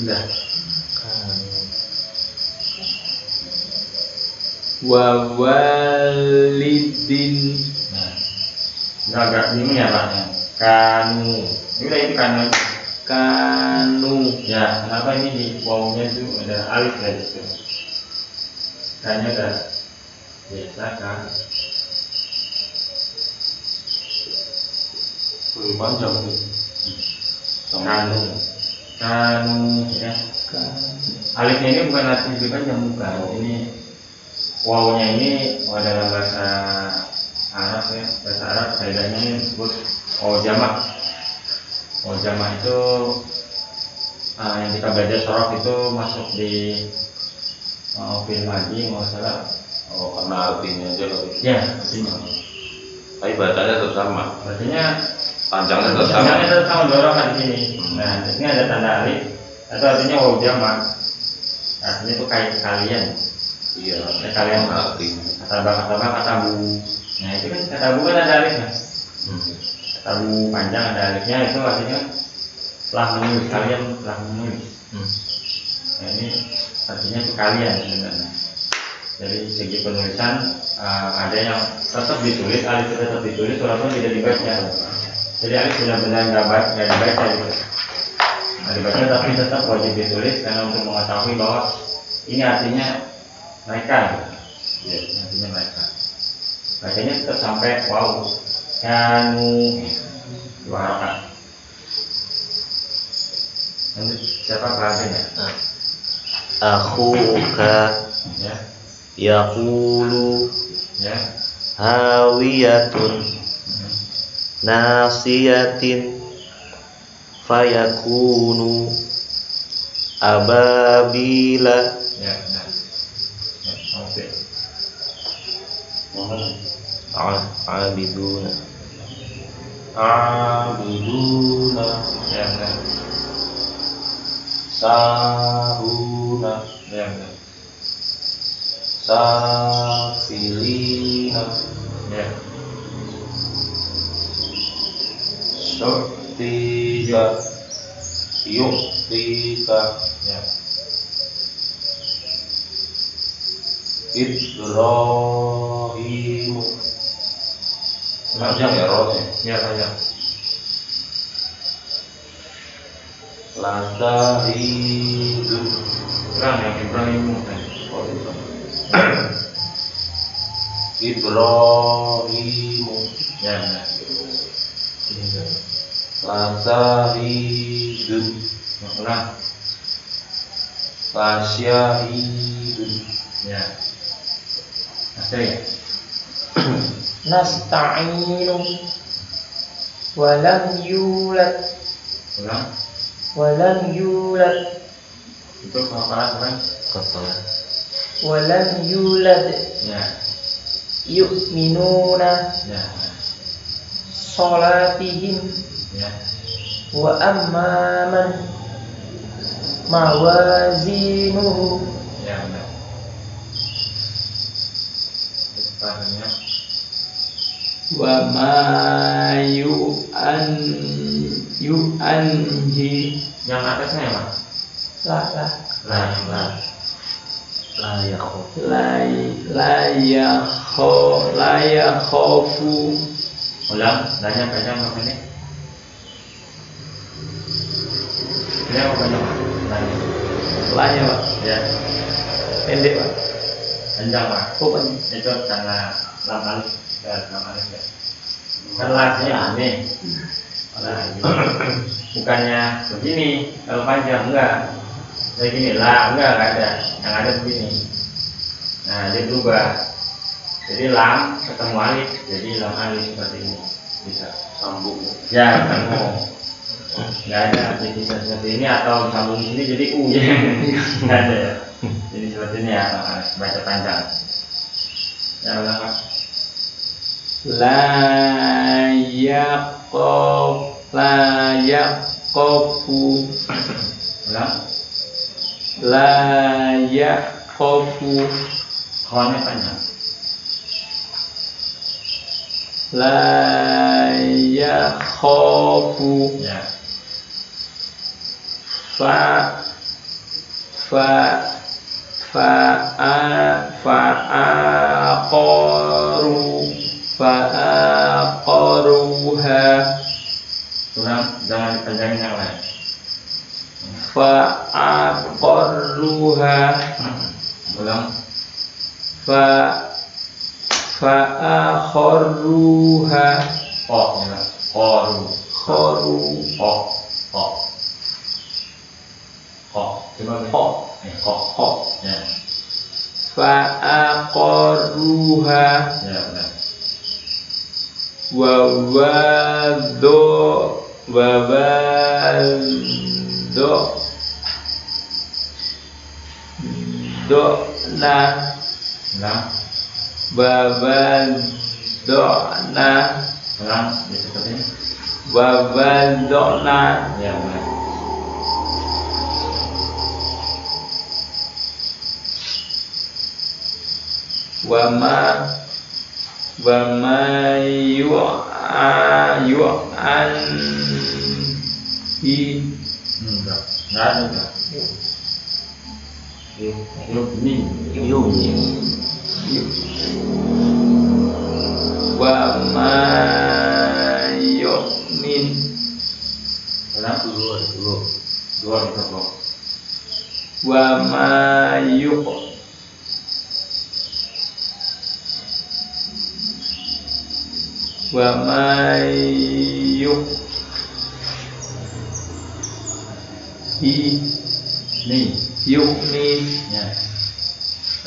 Udah.
wawalidin,
Nah. Ini agak bingung ya Pak ya. Kanu. Ini udah itu kanu.
kanu,
Ya, kenapa ini di wawunya itu ada alif ya di situ? Kayaknya ada biasa kan.
lebih panjang nih.
Kanu. Kanu ya. Alifnya ini bukan arti lebih panjang, bukan. Ini wawunya ini dalam bahasa Arab ya. Bahasa Arab kaidahnya ini disebut jamak. Jamak itu yang kita belajar sorok itu masuk di film haji nggak salah.
Oh, karena artinya aja kali.
Ya, artinya.
Tapi bacanya tetap sama.
Artinya
Panjangnya tetap sama.
panjangnya tetap sama 2 rakaat di sini. Nah, di sini ada tanda alif. Itu artinya waw jamak. Artinya itu kalian.
Iya.
Kalian
artinya.
kata bu. Nah itu kan kata bu kan ada alifnya. Kata bu panjang ada alifnya, itu artinya telah menulis, kalian telah menulis. Nah ini artinya itu kalian sebenarnya. Dari segi penulisan ada yang tetap ditulis, alif tetap ditulis walaupun tidak dibaca. Jadi alif benar-benar nggak dibaca gitu. Nah, dibaca tapi tetap wajib ditulis karena untuk mengetahui bahwa ini artinya mereka. Gitu. Ya, artinya mereka. bacanya tetap sampai wow. Kanu 2 harokat. Lanjut, siapa pelajarnya?
Akhuka
Ya,
yaqulu
ya.
hawiyatun nasiyatin fayakunu ababila.
Ya, nah. Ya, oke.
Abiduna
Abiduna
Ya, nah.
Sahuna
Ya, nah.
Safilina
Ya,
Syuktika Yuktika
ya.
Ibrahimu. Panjang ya rohnya.
Ya, panjang.
Lazahidun.
Kurang yang Ibrahim tadi.
Oh, Ibrahimu.
Ya, nah.
Lazahidun.
Ulang.
Lasyahidun.
Ya. Ada ya?
Nasta'inu walam yulad
Ulang.
walam yulad
Itu hafalan kan?
kepala
walam yulad
Ya,
yu'minuna
ya,
sholatihim
ya.
wa amman mawazinuhu
Ya, benar. Depannya.
Wa ma yu'anhi.
Yang atasnya ya, Pak?
lah
la yakhuf
La yakhofu.
Ulang, nanya panjang apa ini? Ini apa panjang, Pak? Nanya.
Lanya Pak,
Ya,
pendek Pak.
panjang, Pak.
Oh panjang.
Itu karena 6 alif ya, 6 alif ya. Kan lasnya ini. Nah, ini. Bukannya begini kalau panjang, enggak. Kayak gini, enggak ada. Yang ada begini. Nah, dia berubah. Jadi lam ketemu alif, jadi lam alif seperti ini. Bisa
Sambung.
ya sambung. Nggak ada bisa seperti ini atau sambung sini jadi u ya. Nggak ada ya. Jadi seperti ini ya, baca panjang. Ya ulang, Pak.
La yaqofu.
Ulang.
La yaqofu.
Khonnya panjang.
La yakhofu.
Ya.
Fa'aqaruha.
Ulang, jangan dipanjangin yang lain.
Fa'aqaruha.
Ulang.
Fa'akharuha.
Oh, ya. Khoru.
Kharu.
Oh. Coba
Oh.
kok. Ya.
Fa'aqaruha.
Ya, benar.
Babadona.
Ulang, ya seperti ini.
Babadona.
Ya, benar.
Wama yu'anhi.
Enggak ada. Yuk,
Wama yu'min.
Ulang. Dua kita kok.
Wama wa ma yu'mi
Ya.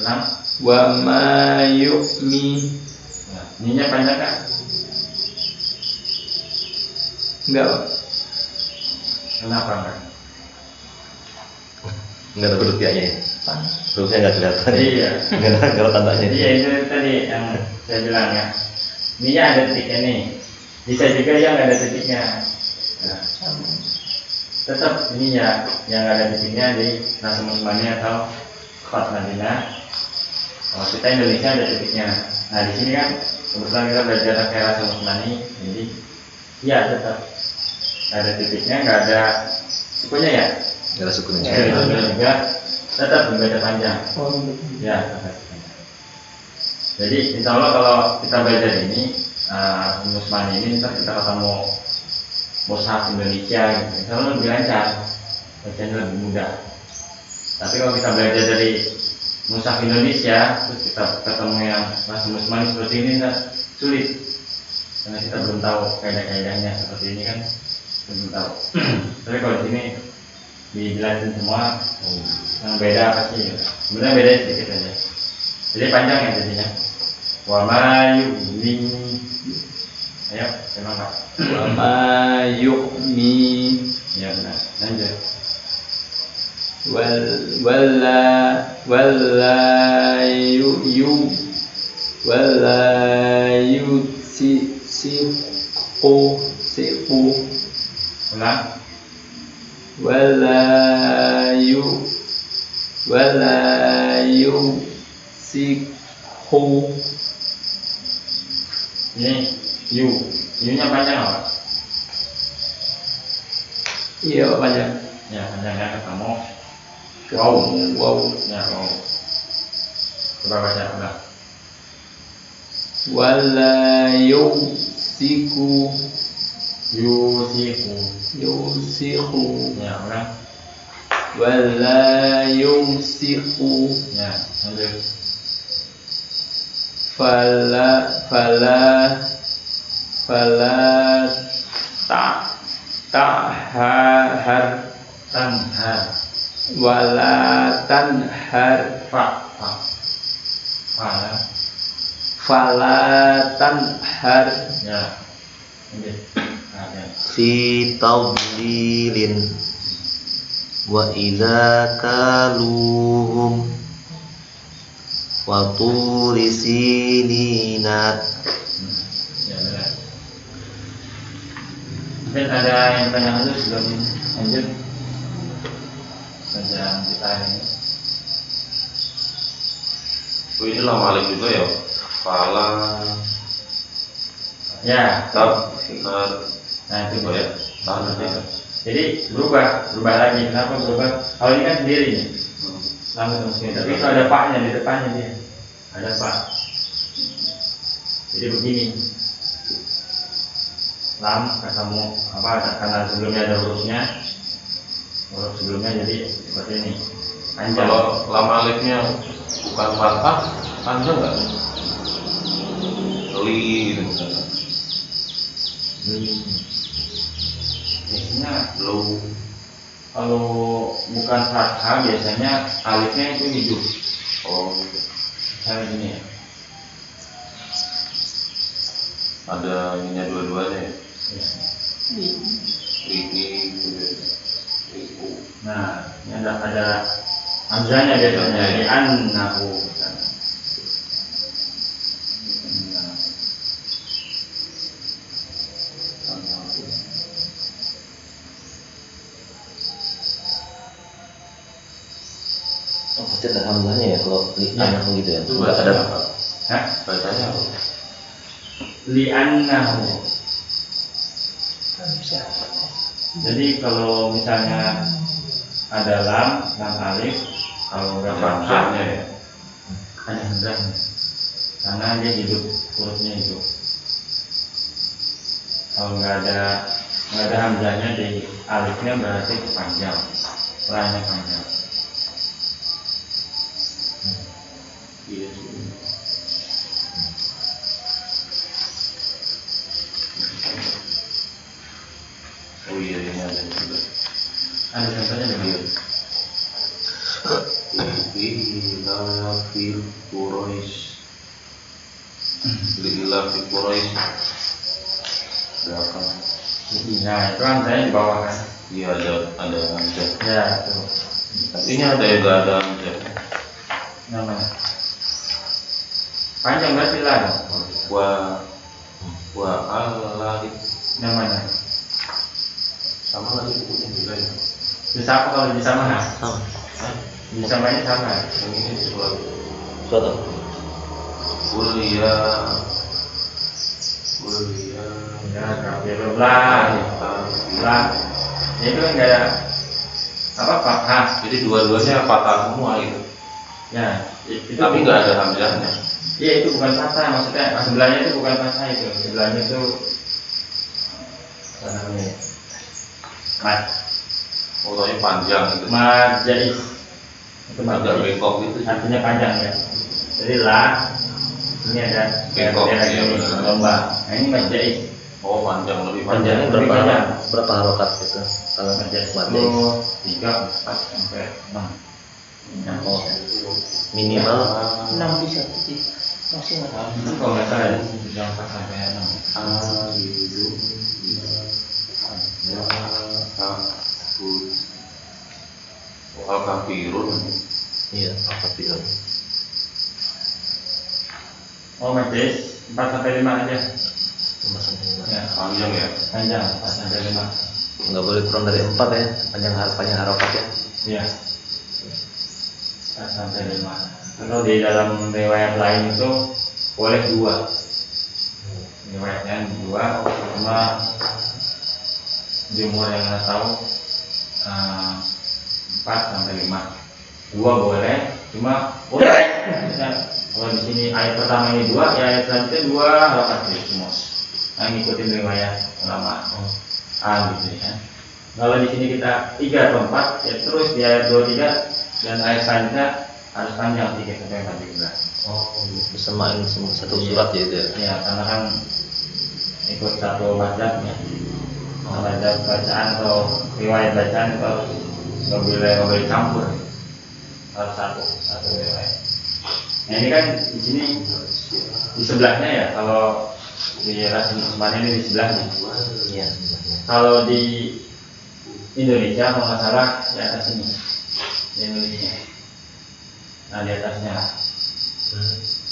Ulang.
wa ma yu'mi.
Ya. Ni-nya panjang kan?
Enggak, Pak.
Kenapa enggak?
Enggak ada huruf ya-nya. Hurufnya enggak kelihatan.
Iya.
Enggak ada kalau tandanya.
Iya, itu tadi yang saya bilang ya. Ni-nya ada titiknya nih. Bisa juga yang nggak ada titiknya. Nah, tetap ini ya yang ada titiknya di Nasum Usmani atau Khat Madinah. Kalau kita Indonesia ada titiknya. Nah di sini kan kebetulan kita belajar pakai Nasum Usmani, jadi ya tetap ada titiknya, nggak ada sukunya ya.
Enggak ada sukunnya.
Sukunya juga tetap membaca panjang.
Oh, gitu.
Ya, tetap panjang. Jadi insya Allah kalau kita belajar ini Nasum Usmani ini ntar kita ketemu mushaf Indonesia gitu, insya Allah lebih lancar, bacanya lebih mudah. Tapi kalau kita belajar dari mushaf Indonesia, terus kita ketemu yang Nasum Usmani seperti ini, sulit, karena kita belum tahu kaidah-kaidahnya seperti ini kan, belum tahu. Tapi kalau di sini dijelasin semua, yang beda apa sih? Sebenarnya beda sedikit aja. Jadi panjang ya jadinya. Wa ma yu'min. Ayo, memang Pak.
Wa ma yu'mi
Ya benar. Lanjut.
wala siqu
Ulang.
wala siqu.
Ini yu-nya panjang apa?
Iya, Pak, panjang.
Ya panjangnya ketemu.
Wow.
Ya wow. Coba baca ulang.
Wala yusiku
Yusiku.
yusiku
Ya ulang.
wala yusiku
Ya lanjut.
fala tahar
Tanhar.
wala tanhar fala tanhar.
Ya lanjut. Nah, ya.
Fi tawlilin wa idza kaluhum wa turisinina.
Ya benar. Mungkin ada yang tanya dulu sebelum lanjut bacaan kita hari ini.
Oh, ini lah Malik juga ya. Fala
Ya.
tab
Nah itu
oh ya.
Seperti itu. Jadi berubah lagi. Kenapa berubah? Kalau ini kan sendiri nih. Langsung sendiri. Tapi itu ada paknya di depannya dia. Ada pak. Jadi begini. Lam ketemu apa? Karena sebelumnya ada hurufnya. Huruf sebelumnya jadi seperti ini. Panjang.
Kalau lam alifnya bukan fathah, panjang nggak? Li gitu.
Biasanya
Lu.
kalau bukan fathah biasanya alifnya itu hidup.
Oh,
Misalnya gini ya.
ada ininya dua-duanya ya.
Ya.
Li.
Nah, ini ada hamzahnya biasanya di annahu.
Oh, pasti ada hamzahnya ya kalau li
Ya.
anahu gitu ya.
Itu
Enggak
bacanya
ada.
apa?
Hah?
Bacanya apa?
Li annahu.
Bisa.
Jadi kalau misalnya ada lam alif, kalau nggak
Ada
fathah
hamzahnya ya.
ada hamzahnya. Karena dia hidup, hurufnya hidup. Kalau nggak ada hamzahnya di alifnya berarti panjang, lainnya panjang.
Iya sih. iya ini ada juga.
Ada contohnya begitu.
Ila fil Quraisy. Ila fil Quraisy. Berapa?
Nah itu kan saya di bawah kan.
Iya ada hamzah.
Ya tuh.
Tapi ini ada yang nggak ada hamzah.
Namanya. Panjang berarti lah dong.
Wa Allah
Namanya.
sama lagi bukunya juga ya.
Bisa apa kalau bisa mana?
Sama.
Bisa mainnya sama.
Yang ini suatu
Suatu.
kuliah
Ya kafirullah. Lah. Itu kan nggak ada apa fathah.
jadi dua-duanya patah semua itu.
Ya. Itu
Tapi nggak ada hamzahnya.
Iya itu bukan fathah maksudnya. Sebelahnya itu bukan fathah itu. Sebelahnya itu apa namanya? Mat.
Pokoknya panjang itu.
Majais. Itu
Agak
majais.
bengkok gitu.
Artinya panjang ya. Jadi lah. Ini ada
Bengkok,
daerah
iya,
ini
benar.
lomba. Nah ini majais.
Oh panjang lebih panjang.
Panjangnya
Lebih panjang.
berapa harokat gitu? Kalau
Majais
Majais.
itu 3, 4 sampai 6. Nah,
Oh, minimal
6 bisa jadi maksimal.
itu kalau nggak salah ya, 4 sampai 6.
Al-Kafirun.
iya apa pilihan?
Oh majais 4 sampai 5 aja. Ya,
Panjang ya.
panjang 4 sampai 5.
Nggak boleh kurang dari 4 ya panjang harokatnya.
Iya. 4 sampai 5. Kalau di dalam riwayat lain itu boleh 2. Riwayatnya 2 cuma jumhur yang nggak tahu 4 sampai 5. 2 boleh, cuma boleh. Kalau di sini ayat pertama ini 2, ya ayat selanjutnya 2 halakat semua. Nah, ngikutin riwayat ulama gitu ya. Kalau di sini kita 3 atau 4, ya terus di ayat 23 dan ayat selanjutnya harus panjang 3 sampai 4 juga.
Oh, bisa main satu surat ya itu ya.
Ya, karena kan ikut satu mazhab ya. Mazhab bacaan atau riwayat bacaan itu harus nggak boleh campur. Harus satu riwayat. Nah ini kan di sini di sebelahnya ya, kalau di Rasul Usman ini di sebelahnya.
Iya.
Kalau di Indonesia kalau nggak salah di atas ini, di Indonesia. Nah di atasnya.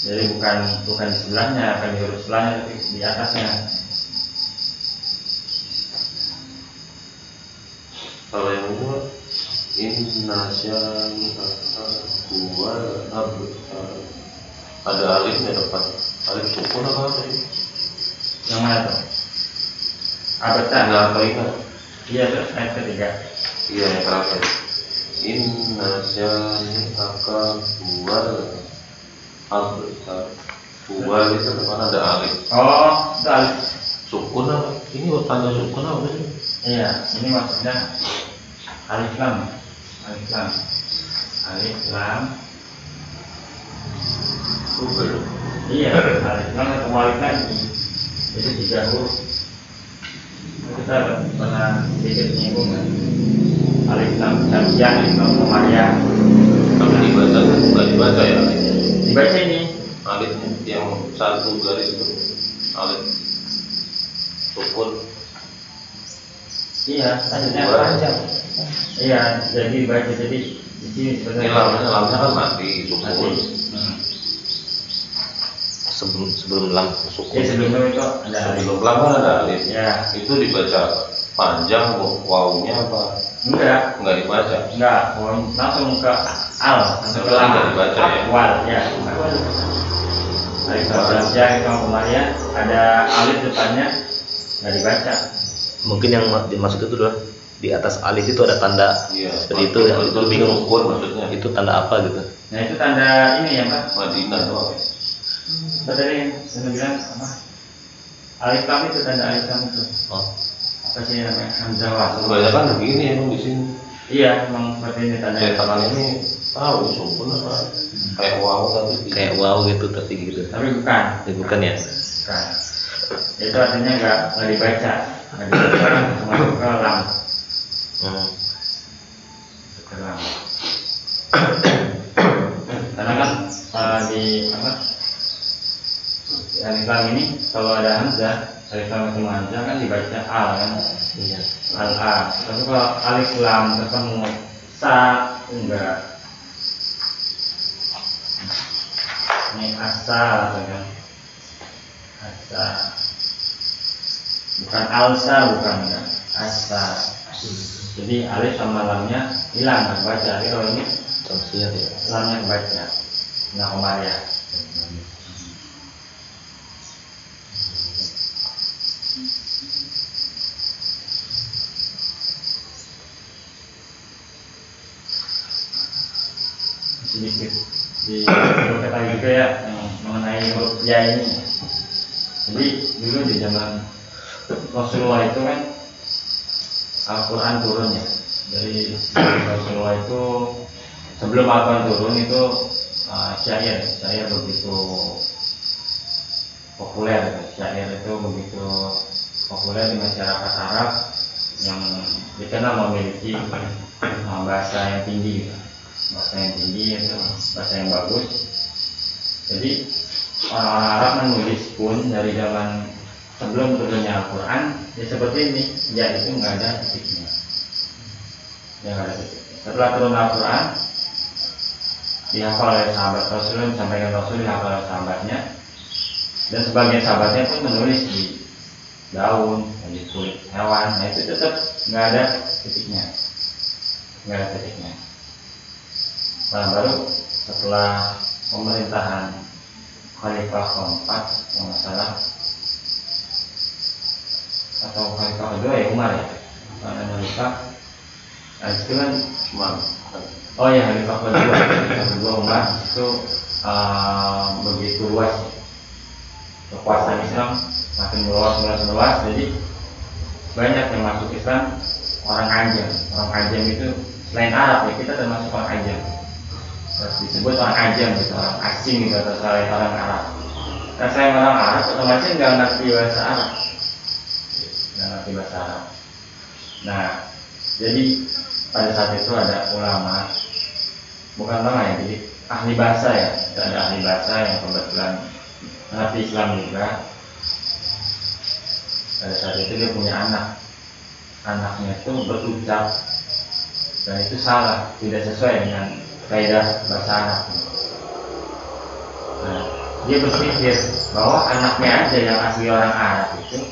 Jadi bukan di sebelahnya, bukan di huruf sebelahnya, tapi di atasnya.
Kalau yang ini Innasyani huwa abtar. Ada alifnya depan. Alif sukun apa tadi?
Yang mana tuh? Abatan.
Nggak apa ingat.
Iya tuh ayat ketiga.
Iya yang terakhir. Innasyani huwa abtar. Huwa itu depan ada alif.
Oh, itu alif.
Sukun apa? Ini tanda sukun apa sih?
Iya, ini maksudnya alif lam. Alif lam. Alif lam.
Google.
Iya, alif lam atau alif lagi. Itu 3 huruf. Kita pernah sedikit menyinggung kan. Alif lam Syamsiah, alif lam Qamariyah.
Tapi dibaca nggak dibaca ya?
Dibaca ini.
Alif yang satu garis itu alif sukun.
Iya, maksudnya
Panjang.
iya, jadi dibaca jadi di sini
Ini
sebenarnya
lamnya kan mati sukun.
Sebelum lam sukun.
Ya sebelumnya itu ada alif.
Sebelum lam kan ada alif.
Ya,
Itu dibaca panjang wawunya apa? Nggak dibaca.
enggak, langsung ke al, langsung ke
Sebenarnya
lam.
nggak dibaca ya?
Wal, ya. Alif lam Syamsiah, alif lam Qamariyah, ada alif depannya nggak dibaca.
Mungkin yang dimaksud itu adalah di atas alif itu ada tanda
Iya.
seperti itu ya. Itu bingung.
sukun maksudnya.
Itu tanda apa gitu?
Nah itu tanda ini ya Pak.
Madinah doang.
Tadi saya bilang apa? Alif lam itu tanda alif lam itu.
Oh,
Apa sih namanya? Hamzah wasl.
Kebanyakan begini emang di sini.
Iya, memang seperti ini tanda.
Cetakan ini tahu sukun apa? Kayak wow tapi
kayak wow gitu tapi gitu.
Tapi bukan.
Bukan ya?
Bukan. Itu artinya nggak dibaca. Nggak dibaca. Cuma maka lam. Lam. Karena kan di apa? Alif lam ini kalau ada hamzah, alif lam ketemu hamzah kan dibaca al kan?
Iya.
Al a. Tapi kalau alif lam ketemu sa enggak. Ini asal kan? Asal. Bukan alsa, bukan enggak. Asal. Jadi alif sama lamnya hilang nggak baca. Tapi kalau ini
Tamsiyah ya.
lamnya baca. Nah Komariah. Sedikit di kata juga ya yang mengenai huruf ya ini. Jadi dulu di zaman Rasulullah itu kan Al-Quran turun ya. Dari Rasulullah itu sebelum Al-Quran turun itu syair begitu populer. Syair itu begitu populer di masyarakat Arab yang dikenal memiliki bahasa yang tinggi, bahasa yang tinggi itu bahasa yang bagus. Jadi orang-orang Arab menulis pun dari zaman sebelum turunnya Al-Quran ya seperti ini, ya itu nggak ada titiknya. Ya nggak ada titiknya. Setelah turun Al-Quran dihafal oleh sahabat Rasulullah, disampaikan Rasul, dihafal oleh sahabatnya, dan sebagian sahabatnya pun menulis di daun, di kulit hewan. Nah itu tetap nggak ada titiknya, nggak ada titiknya. Nah baru setelah pemerintahan Khalifah keempat yang masalah atau Khalifah kedua ya Umar ya, Khalifah. Nah itu kan
Umar.
oh ya Khalifah kedua Umar itu begitu luas kekuasaan Islam makin meluas, jadi banyak yang masuk Islam orang Ajam itu selain Arab ya, kita termasuk orang Ajam. Terus disebut orang Ajam gitu, orang asing gitu atau selain orang Arab. Nah saya orang Arab otomatis nggak ngerti bahasa Arab. Nah jadi pada saat itu ada ulama, bukan ulama ya, jadi ahli bahasa ya, ada ahli bahasa yang kebetulan mengerti Islam juga. Pada saat itu dia punya anaknya itu berucap dan itu salah, tidak sesuai dengan kaidah bahasa Arab. Nah, dia berpikir bahwa anaknya aja yang asli orang Arab itu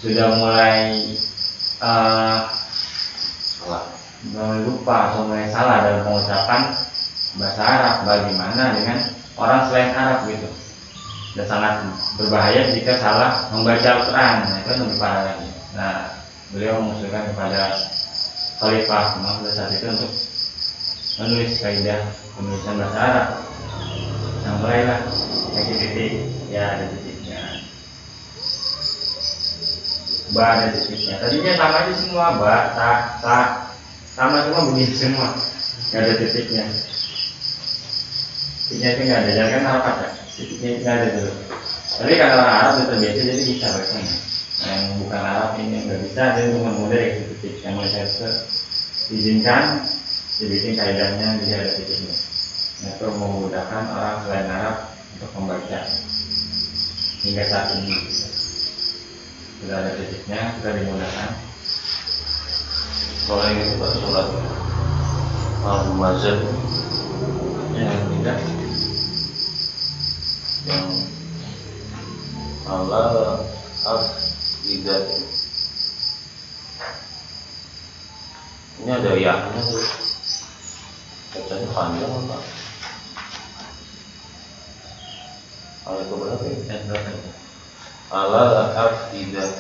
sudah mulai lupa atau mulai salah dalam pengucapan bahasa Arab. Bagaimana dengan orang selain Arab gitu? Dan sangat berbahaya jika salah membaca Al-Quran. Nah itu lebih parah lagi. Nah beliau mengusulkan kepada Khalifah pada saat itu untuk menulis kaidah penulisan bahasa Arab. Nah mulailah kasih titik, ya ada titiknya. Ba ada titiknya. Tadinya sama aja semua, ba, ta, sama semua begini semua, nggak ada titiknya. Titiknya itu nggak ada, jangan kan harakat ya. Titiknya nggak ada dulu. Tapi kalau orang Arab itu terbiasa jadi bisa bacanya. Nah, yang bukan Arab ini nggak bisa, dia cuma mudah ya titik. Yang mulai saya izinkan dibikin kaidahnya jadi ada titiknya. Nah, itu memudahkan orang selain Arab untuk membaca hingga saat ini. Sudah ada titiknya, sudah dimudahkan.
Soalnya gitu Pak, sholat al-mazhab
Yang tidak
yang ala tidak ini ada yaknya tuh, bacanya panjang apa? Ayat berapa ya? Ala tidak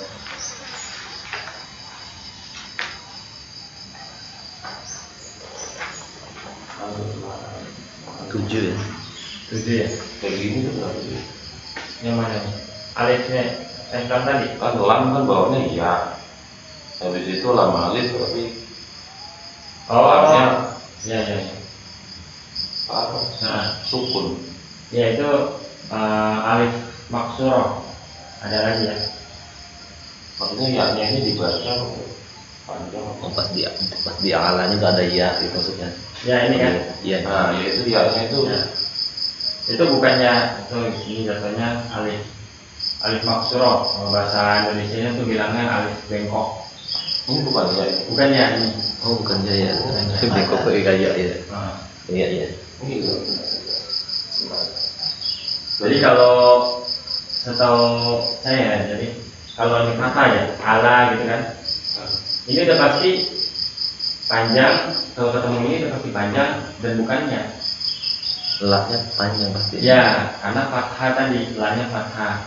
Tujuh ya.
ya.
kayak gini tuh berapa sih?
Yang mana nih? Alifnya lam tadi.
Kan lam kan bawahnya ya, habis itu lam alif tapi lamnya
Ya.
apa?
Nah,
Sukun.
ya itu alif maksuro. Ada lagi ya.
Maksudnya yaknya ini dibaca panjang.
Oh, pas di alanya tuh ada ya gitu maksudnya.
Ya ini kan.
Iya.
Nah, ya itu ya-nya itu.
Ya. Itu bukannya itu ini jatuhnya alif maksurah. Kalau bahasa Indonesianya tuh bilangnya alif bengkok.
Ini bukan ya.
Bukan ya ini.
Oh, bukan ya. Bengkok ke kayak ya.
Nah,
Iya, iya.
Iya.
jadi kalau setahu saya, jadi kalau di kata ya ala gitu kan, ini udah pasti panjang. Kalau ketemu ini udah pasti panjang dan bukannya.
Lahnya panjang pasti.
Ya, karena fathah tadi, lahnya fathah.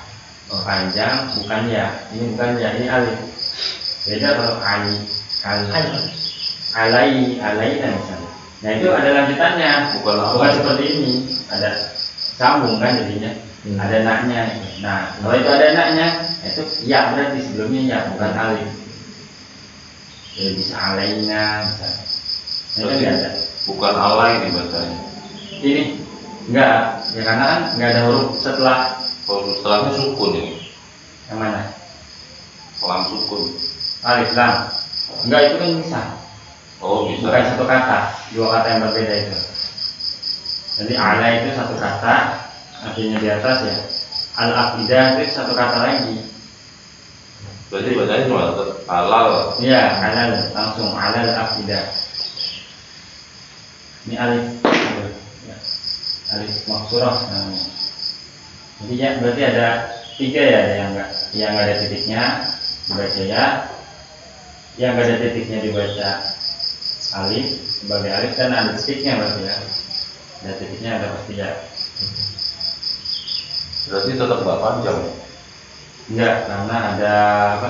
Panjang, bukan ya. Ini bukan ya, ini alif. Beda kalau alaina misalnya. Nah itu ada lanjutannya. Bukan seperti ini. Ada sambung kan jadinya. Ada naknya. Nah kalau itu ada naknya, itu ya berarti sebelumnya ya, bukan alif. Jadi bisa alaina misalnya. Nah, itu nggak ada.
Bukan alay nih bacanya.
Ini enggak, ya karena kan nggak ada huruf setelah.
Kalau setelahnya sukun ini.
Yang mana?
Lam sukun.
Alif lam. Enggak, itu kan bisa.
Oh bisa.
Bukan satu kata, dua kata yang berbeda itu. Jadi ala itu satu kata, artinya di atas ya. Al-aqidah itu satu kata lagi.
Berarti bacanya cuma halal.
Iya, alal langsung alal aqidah. Ini alif, ya. Alif maksurah namanya. Jadi ya berarti ada tiga ya, yang nggak ada titiknya dibaca ya, yang nggak ada titiknya dibaca alif sebagai alif, dan ada titiknya berarti ya. Ada titiknya ada pasti ya.
Berarti tetap nggak panjang.
Enggak, karena ada apa?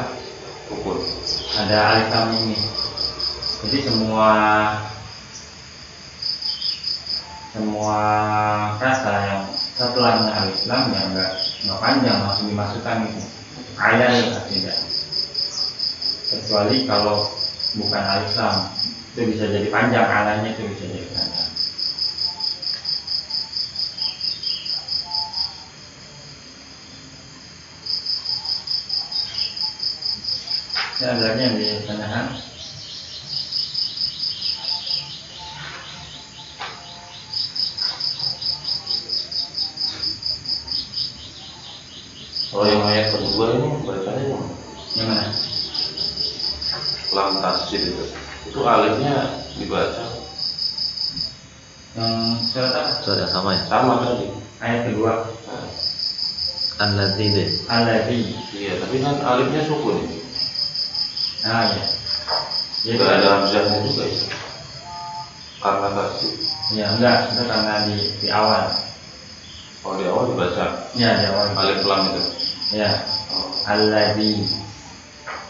Sukun.
Ada alif lam ini. Jadi semua kata yang setelahnya alif lam yang nggak panjang langsung dimasukkan itu. Ada ya tidak. Kecuali kalau bukan alif lam, itu bisa jadi panjang, alanya itu bisa jadi panjang. Ini ada lagi yang ditanyakan.
Kalau yang ayat kedua ini bacanya
Yang mana?
lam tasjid itu alifnya dibaca
Yang surat apa?
Surat yang sama ya.
sama tadi.
Ayat kedua.
Alladzi deh.
Alladzi.
Iya, tapi kan alifnya sukun ini.
Ah ya. Ya,
Tidak ada hamzahnya juga ya. Karena tasjid.
Ya enggak, itu karena di awal.
Kalau di awal dibaca
Ya di awal.
alif lam itu.
Ya.
Oh.
Alladzi.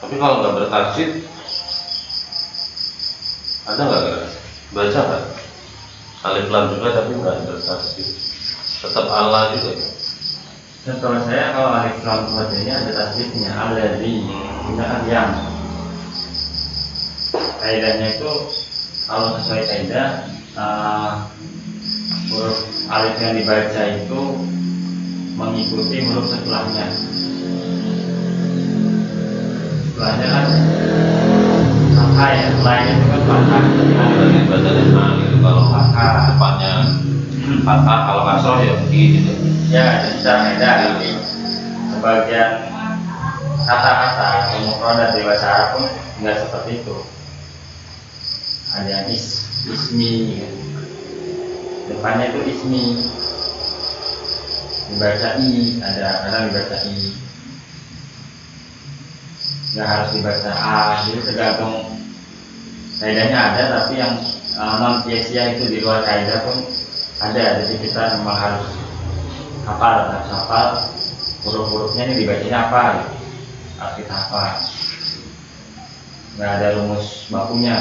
Tapi kalau nggak bertasjid ada nggak baca kan? Alif lam juga tapi nggak bertasjid. Tetap Allah juga ya.
Dan kalau saya kalau alif lam sebagainya ada tasdidnya alladzi. Misalkan yang. Kaidahnya itu kalau sesuai kaidah huruf alif yang dibaca itu mengikuti huruf setelahnya. Setelahnya kan fathah ya, lainnya itu kan fathah.
Berarti bacanya alif kalau depannya fathah, kalau kasroh ya begini gitu.
Ya, secara kaidah tapi sebagian kata-kata atau mufradat di bahasa Arab pun nggak seperti itu. Ada yang ismi, depannya itu ismi, dibaca i, ada kadang dibaca i, nggak harus dibaca a, jadi tergantung kaidahnya ada, tapi yang non kiasia itu di luar kaidah pun ada, jadi kita memang harus hafal huruf-hurufnya ini dibacanya apa, gitu. Harus kita hafal, nggak ada rumus bakunya.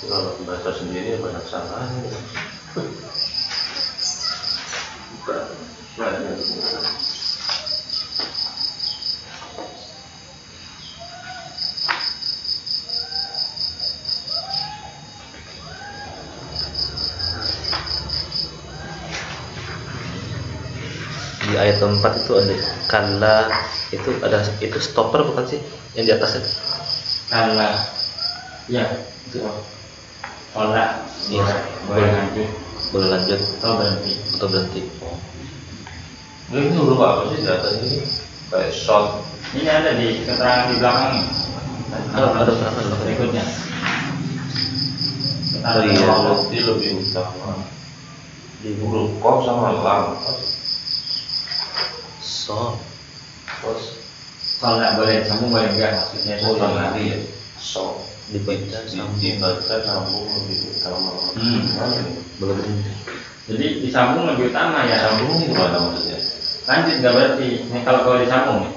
Kalau baca sendiri banyak salahnya.
ayat keempat itu ada kalla, itu stopper bukan sih yang di atasnya?
Kalla, ya itu olah,
Iya.
boleh lanjut
Boleh lanjut
atau berhenti.
atau berhenti?
Ini huruf apa sih di atas ini? Kayak short.
Ini ada di keterangan di belakang.
Ada berapa?
Berikutnya.
Oh iya.
Berarti lebih utama di huruf kof sama lam.
So,
Terus
Kalau nggak boleh sambung boleh enggak maksudnya itu
yang
sholat.
tadi ya. So
dibaca
dibaca sambung lebih utama. Gimana ini?
boleh berhenti.
Jadi disambung lebih utama ya.
Sambung ini gimana maksudnya?
Lanjut nggak berarti. Ini kalau disambung nih.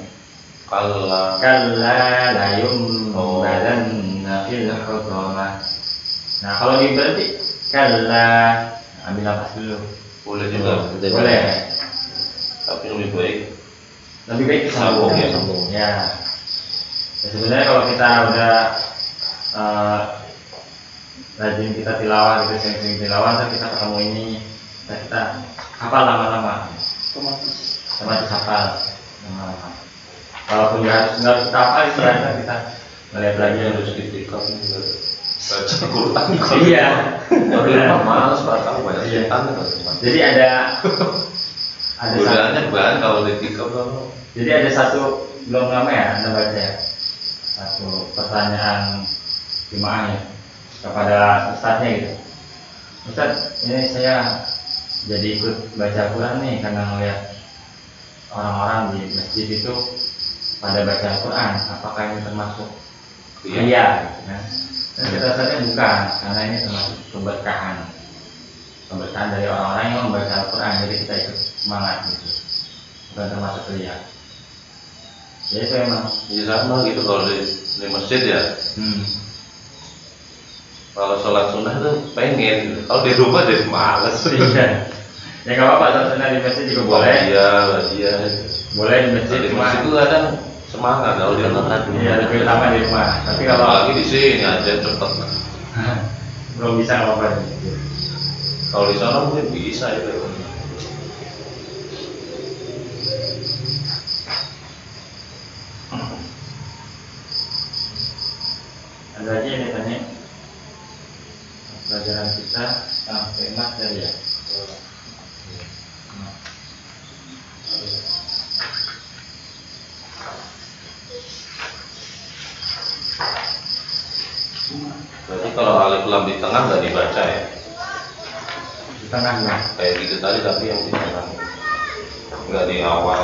Kalla
Kalla la yumbadanna fil hutamah. Nah kalau di berarti kalla, ambil nafas dulu.
boleh juga,
Boleh.
tapi lebih baik
Lebih baik disambung ya.
Sambung.
Ya. Ya, sebenarnya kalau kita udah rajin kita tilawah gitu, sering-sering tilawah, ntar kita ketemu ini, kita hafal lama-lama. Otomatis hafal lama-lama. Walaupun nggak harus kita hafal, istilahnya kita melihat lagi
yang
harus
harus ditikam baca Quran.
Iya.
Kalau di rumah malas baca banyak
Iya.
setan kan.
Jadi ada satu,
Godaannya banyak kalau ditikam kalau
jadi ada satu belum lama ya Anda baca ya, satu pertanyaan jemaah ya kepada ustadznya gitu. Ustadz, ini saya jadi ikut baca Quran nih karena melihat orang-orang di masjid itu pada baca Quran, apakah ini termasuk ria? Gitu kan? Dan kita saja bukan, karena ini termasuk keberkahan dari orang-orang yang membaca Al-Quran, jadi kita ikut semangat gitu, bukan termasuk ria. Jadi itu emang
ya sama gitu kalau di masjid ya. Kalau sholat sunnah tuh pengen, kalau di rumah jadi males.
Iya. Ya nggak apa-apa, sholat sunnah di masjid juga boleh.
Iya.
Boleh di masjid,
Di
cuma
masjid itu kadang semangat kalau di rumah.
iya lebih utama di rumah. Tapi kalau
Apalagi di sini aja cepet.
belum bisa nggak apa-apa di masjid.
Kalau di sana mungkin bisa itu.
Ada lagi yang ditanya pelajaran kita sampai emas tadi ya.
Berarti kalau alif lam di tengah nggak dibaca ya?
Di tengah ya.
Kayak gitu tadi tapi yang di tengah, nggak di awal.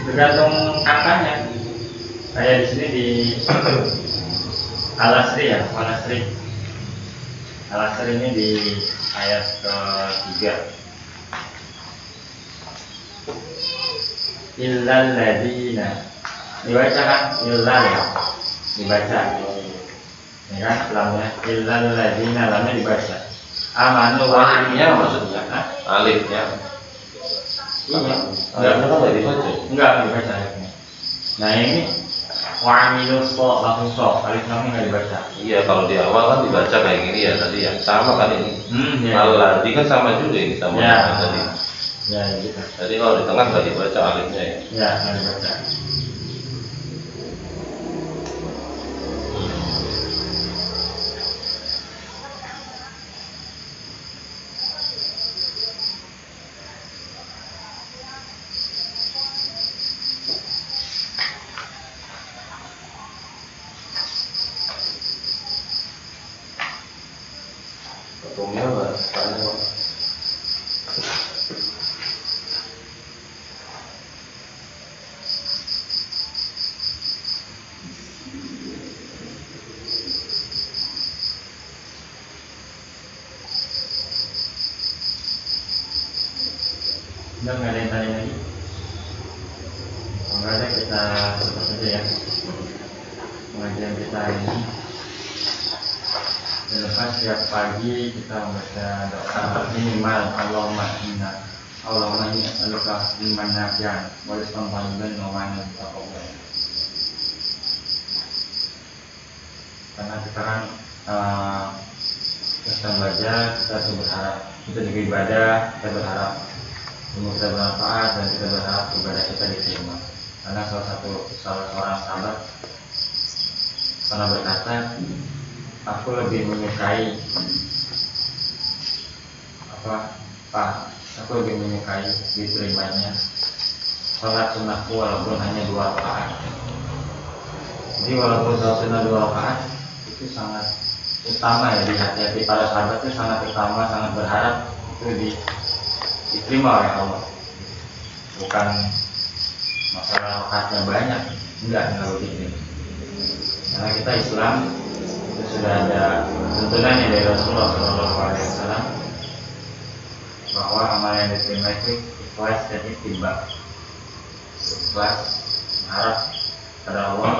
Tergantung angkanya. Kayak di sini di Al-Asri ya, Al-Asri ini di ayat ke-3. Illal ladina. Dibaca kan? Illal ya. Dibaca. Ya kan? Lamnya illal ladina, lamnya dibaca. Amanu
Alifnya maksudnya?
Hah?
Alifnya?
Iya.
Alifnya kan nggak dibaca.
Enggak dibaca alifnya. Nah ini wa'amilu so, langsung so, alif lamnya nggak dibaca.
Iya, kalau di awal kan dibaca kayak gini ya tadi ya, sama kan ini.
Ya.
Al-Ladzi kan sama juga ini sama
Ya.
tadi.
Ya gitu.
Jadi kalau di tengah nggak dibaca alifnya ya.
Ya nggak dibaca.
Ketumnya nggak tanya Pak.
Udah nggak ada yang tanya lagi. Kalau nggak ada kita tutup saja ya pengajian kita hari ini. Dan lepas setiap pagi kita membaca doa minimal Allahumma inni as'aluka ilman nafi'an wa rizqan thayyiban wa 'amalan mutaqabbalan. Karena sekarang kita baca, kita tuh berharap kita segi ibadah kita berharap ilmu kita bermanfaat dan kita berharap ibadah kita diterima. Karena salah seorang sahabat pernah berkata, aku lebih menyukai aku lebih menyukai diterimanya sholat sunnahku walaupun hanya 2 rakaat. Jadi walaupun sholat sunnah 2 rakaat itu sangat utama ya di hati para sahabat, itu sangat utama, sangat berharap itu diterima oleh Allah. Bukan masalah rakaatnya banyak, enggak begitu. Karena kita Islam itu sudah ada tuntunannya dari Rasulullah SAW bahwa amal yang diterima itu ikhlas dan ittiba. Ikhlas mengharap pada Allah,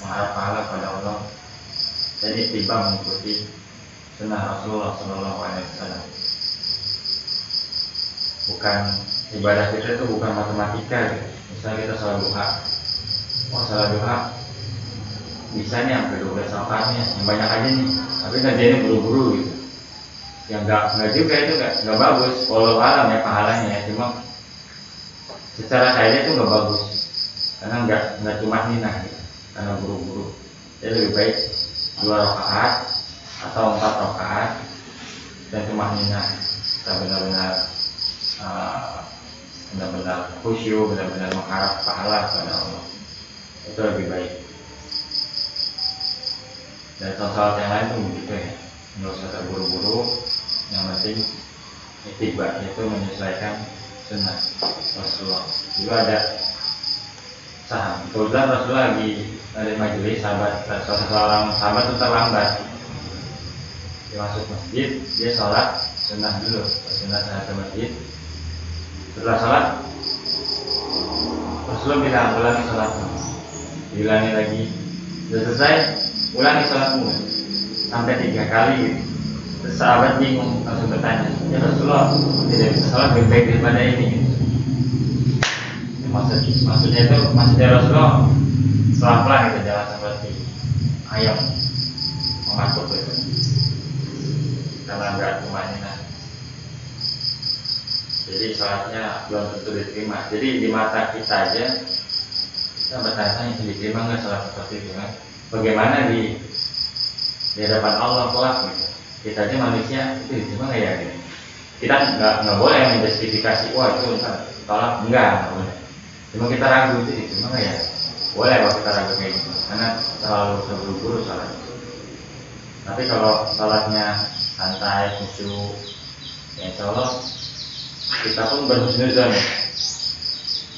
mengharap pahala pada Allah, dan ittiba mengikuti sunnah Rasulullah SAW. Bukan ibadah kita itu bukan matematika gitu. Misalnya kita salat duha, salat duha bisa nih sampai 12 rakaatnya, yang banyak aja nih, tapi ngerjainnya buru-buru gitu. Yang enggak juga itu enggak bagus. Walau alam ya pahalanya ya, cuma secara kaidah itu enggak bagus. Karena enggak cuma nina gitu. Karena buru-buru. Jadi lebih baik 2 rakaat atau 4 rakaat dan cuma nina. Kita benar-benar khusyuk, benar-benar mengharap pahala kepada Allah. Itu lebih baik. Dan sholat yang lain pun begitu ya, nggak usah terburu-buru. Yang penting ittiba itu menyesuaikan sunnah Rasulullah. Juga ada kebetulan Rasulullah lagi ada majelis seorang sahabat itu terlambat. Dia masuk masjid, dia sholat sunnah dulu, sunnah ke masjid. Setelah sholat Rasulullah bilang ulangi sholatmu, diulangi lagi. Sudah selesai, ulangi sholatmu sampai 3 kali gitu. Terus sahabat bingung, langsung bertanya, ya Rasulullah tidak bisa sholat lebih baik daripada ini gitu. Maksudnya Rasulullah pelan-pelan gitu, jangan seperti ayam mengatur gitu, karena enggak tumanina. Jadi sholatnya belum tentu diterima. Jadi di mata kita aja kita bertanya, diterima nggak sholat seperti itu kan? Bagaimana di hadapan Allah kelak gitu? Kita aja manusia itu diterima nggak ya gitu? Kita nggak boleh menjustifikasi, wah itu tolak, enggak boleh. Cuma kita ragu itu diterima nggak ya? Boleh kalau kita ragu kayak gitu, karena terlalu terburu-buru sholat. Tapi kalau sholatnya santai, khusyuk, ya insya Allah kita pun berhusnuzon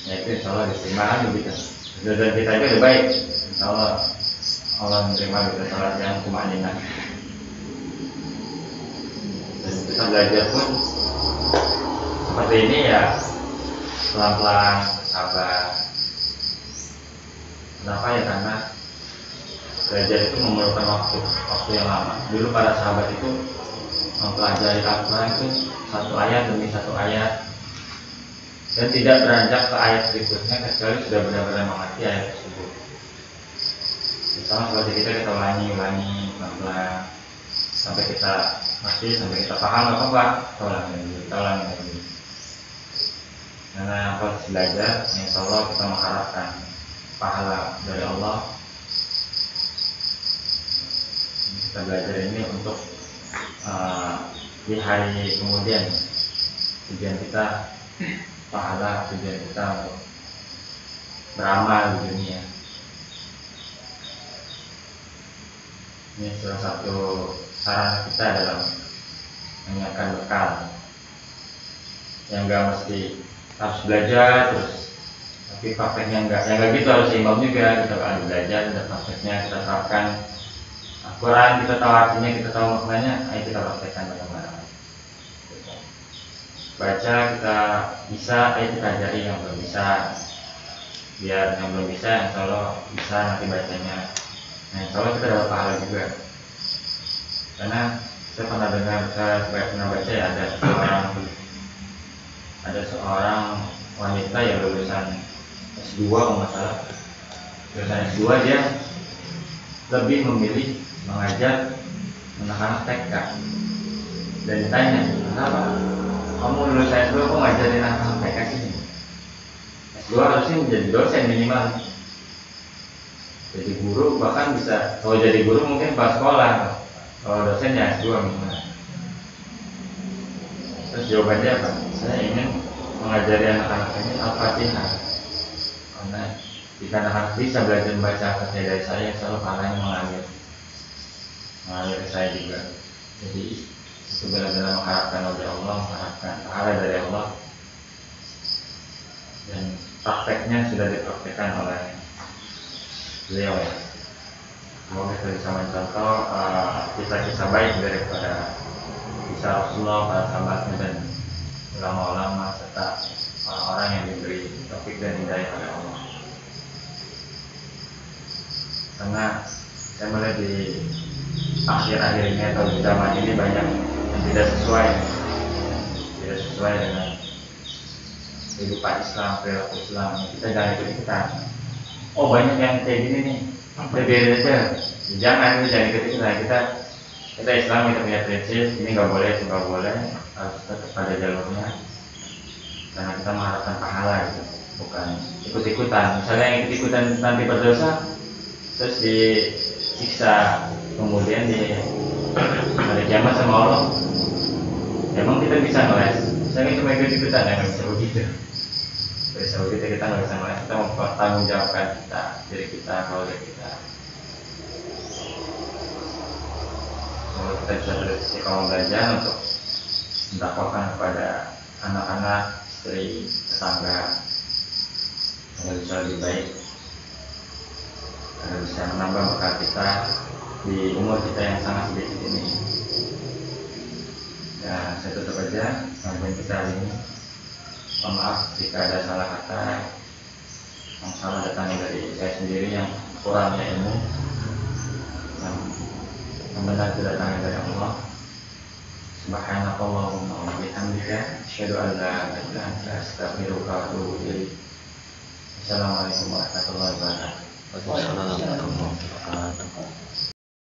ya itu insya Allah diterima gitu. Husnuzon kita itu lebih baik, insya Allah menerima kita sholat yang kumaninah. Dan kita belajar pun seperti ini ya, pelan-pelan, sabar. Kenapa ya? Karena belajar itu memerlukan waktu yang lama. Dulu para sahabat itu mempelajari Al-Quran itu 1 ayat demi 1 ayat, dan tidak beranjak ke ayat berikutnya kecuali sudah benar-benar mengerti ayat tersebut. Sama seperti kita ulangi pelan-pelan sampai kita ngerti, sampai kita paham apa kita ulangi lagi. Karena proses belajar, insya Allah kita mengharapkan pahala dari Allah. Kita belajar ini untuk di hari kemudian, tujuan kita pahala, tujuan kita untuk beramal di dunia. Ini salah satu sarana kita dalam menyiapkan bekal yang enggak mesti harus belajar terus tapi prakteknya enggak gitu, harus seimbang juga. Kita akan belajar, kita prakteknya, kita terapkan Al-Quran, kita tahu artinya, kita tahu maknanya, ayo kita praktekkan bareng-bareng. Baca kita bisa, ayo kita ajari yang belum bisa, biar yang belum bisa insya Allah bisa nanti bacanya. Nah insya Allah kita dapat pahala juga. Karena saya pernah baca ya, ada seorang wanita yang lulusan S2 kalau nggak salah, lulusan S2, dia lebih memilih mengajar anak-anak TK. Dan ditanya, kenapa? kamu lulus S2 kok ngajarin anak kayak gini? S2 harusnya menjadi dosen minimal. Jadi guru bahkan bisa, kalau jadi guru mungkin pas sekolah, kalau dosen ya S2 minimal. Terus jawabannya apa? Saya ingin mengajari anak-anak ini Al-Fatihah. Karena jika anak-anak bisa belajar membaca Al-Fatihah dari saya, selalu pahalanya mengalir ke saya juga. Jadi itu benar-benar mengharapkan oleh Allah, mengharapkan pahala dari Allah. Dan prakteknya sudah dipraktekkan oleh beliau ya. Semoga kita bisa mencontoh kisah-kisah baik daripada kisah Rasulullah, para sahabatnya dan ulama-ulama serta orang-orang yang diberi taufik dan hidayah oleh Allah. Karena saya melihat di akhir-akhir ini atau di zaman ini banyak yang tidak sesuai dengan kehidupan Islam, perilaku Islam. Kita jangan ikut-ikutan. Oh banyak yang kayak gini nih, biarin aja. Jangan ikut-ikutan. Kita Islam, kita punya prinsip, ini nggak boleh, itu nggak boleh, harus tetap pada jalurnya. Karena kita mengharapkan pahala gitu, bukan ikut-ikutan. Misalnya yang ikut-ikutan nanti berdosa, terus disiksa, kemudian di hari kiamat sama Allah. Emang kita bisa ngeles? Misalnya cuma ikut-ikutan, ya nggak bisa begitu. Bisa begitu kita nggak bisa ngeles. Kita mempertanggungjawabkan diri kita, keluarga kita. Semoga kita bisa beristiqomah belajar untuk mendakwakan kepada anak-anak, istri, tetangga agar bisa lebih baik, agar bisa menambah bekal kita di umur kita yang sangat sedikit ini. Ya, saya tutup aja sampai kita hari ini. Mohon maaf jika ada salah kata, yang salah datangnya dari saya sendiri yang kurangnya ilmu, yang benar tidak datangnya dari Allah. Subhanakallahumma wa bihamdika asyhadu an la ilaha illa anta astaghfiruka wa atubu ilaik. Assalamualaikum warahmatullahi wabarakatuh.
Wassalamualaikum warahmatullahi wabarakatuh.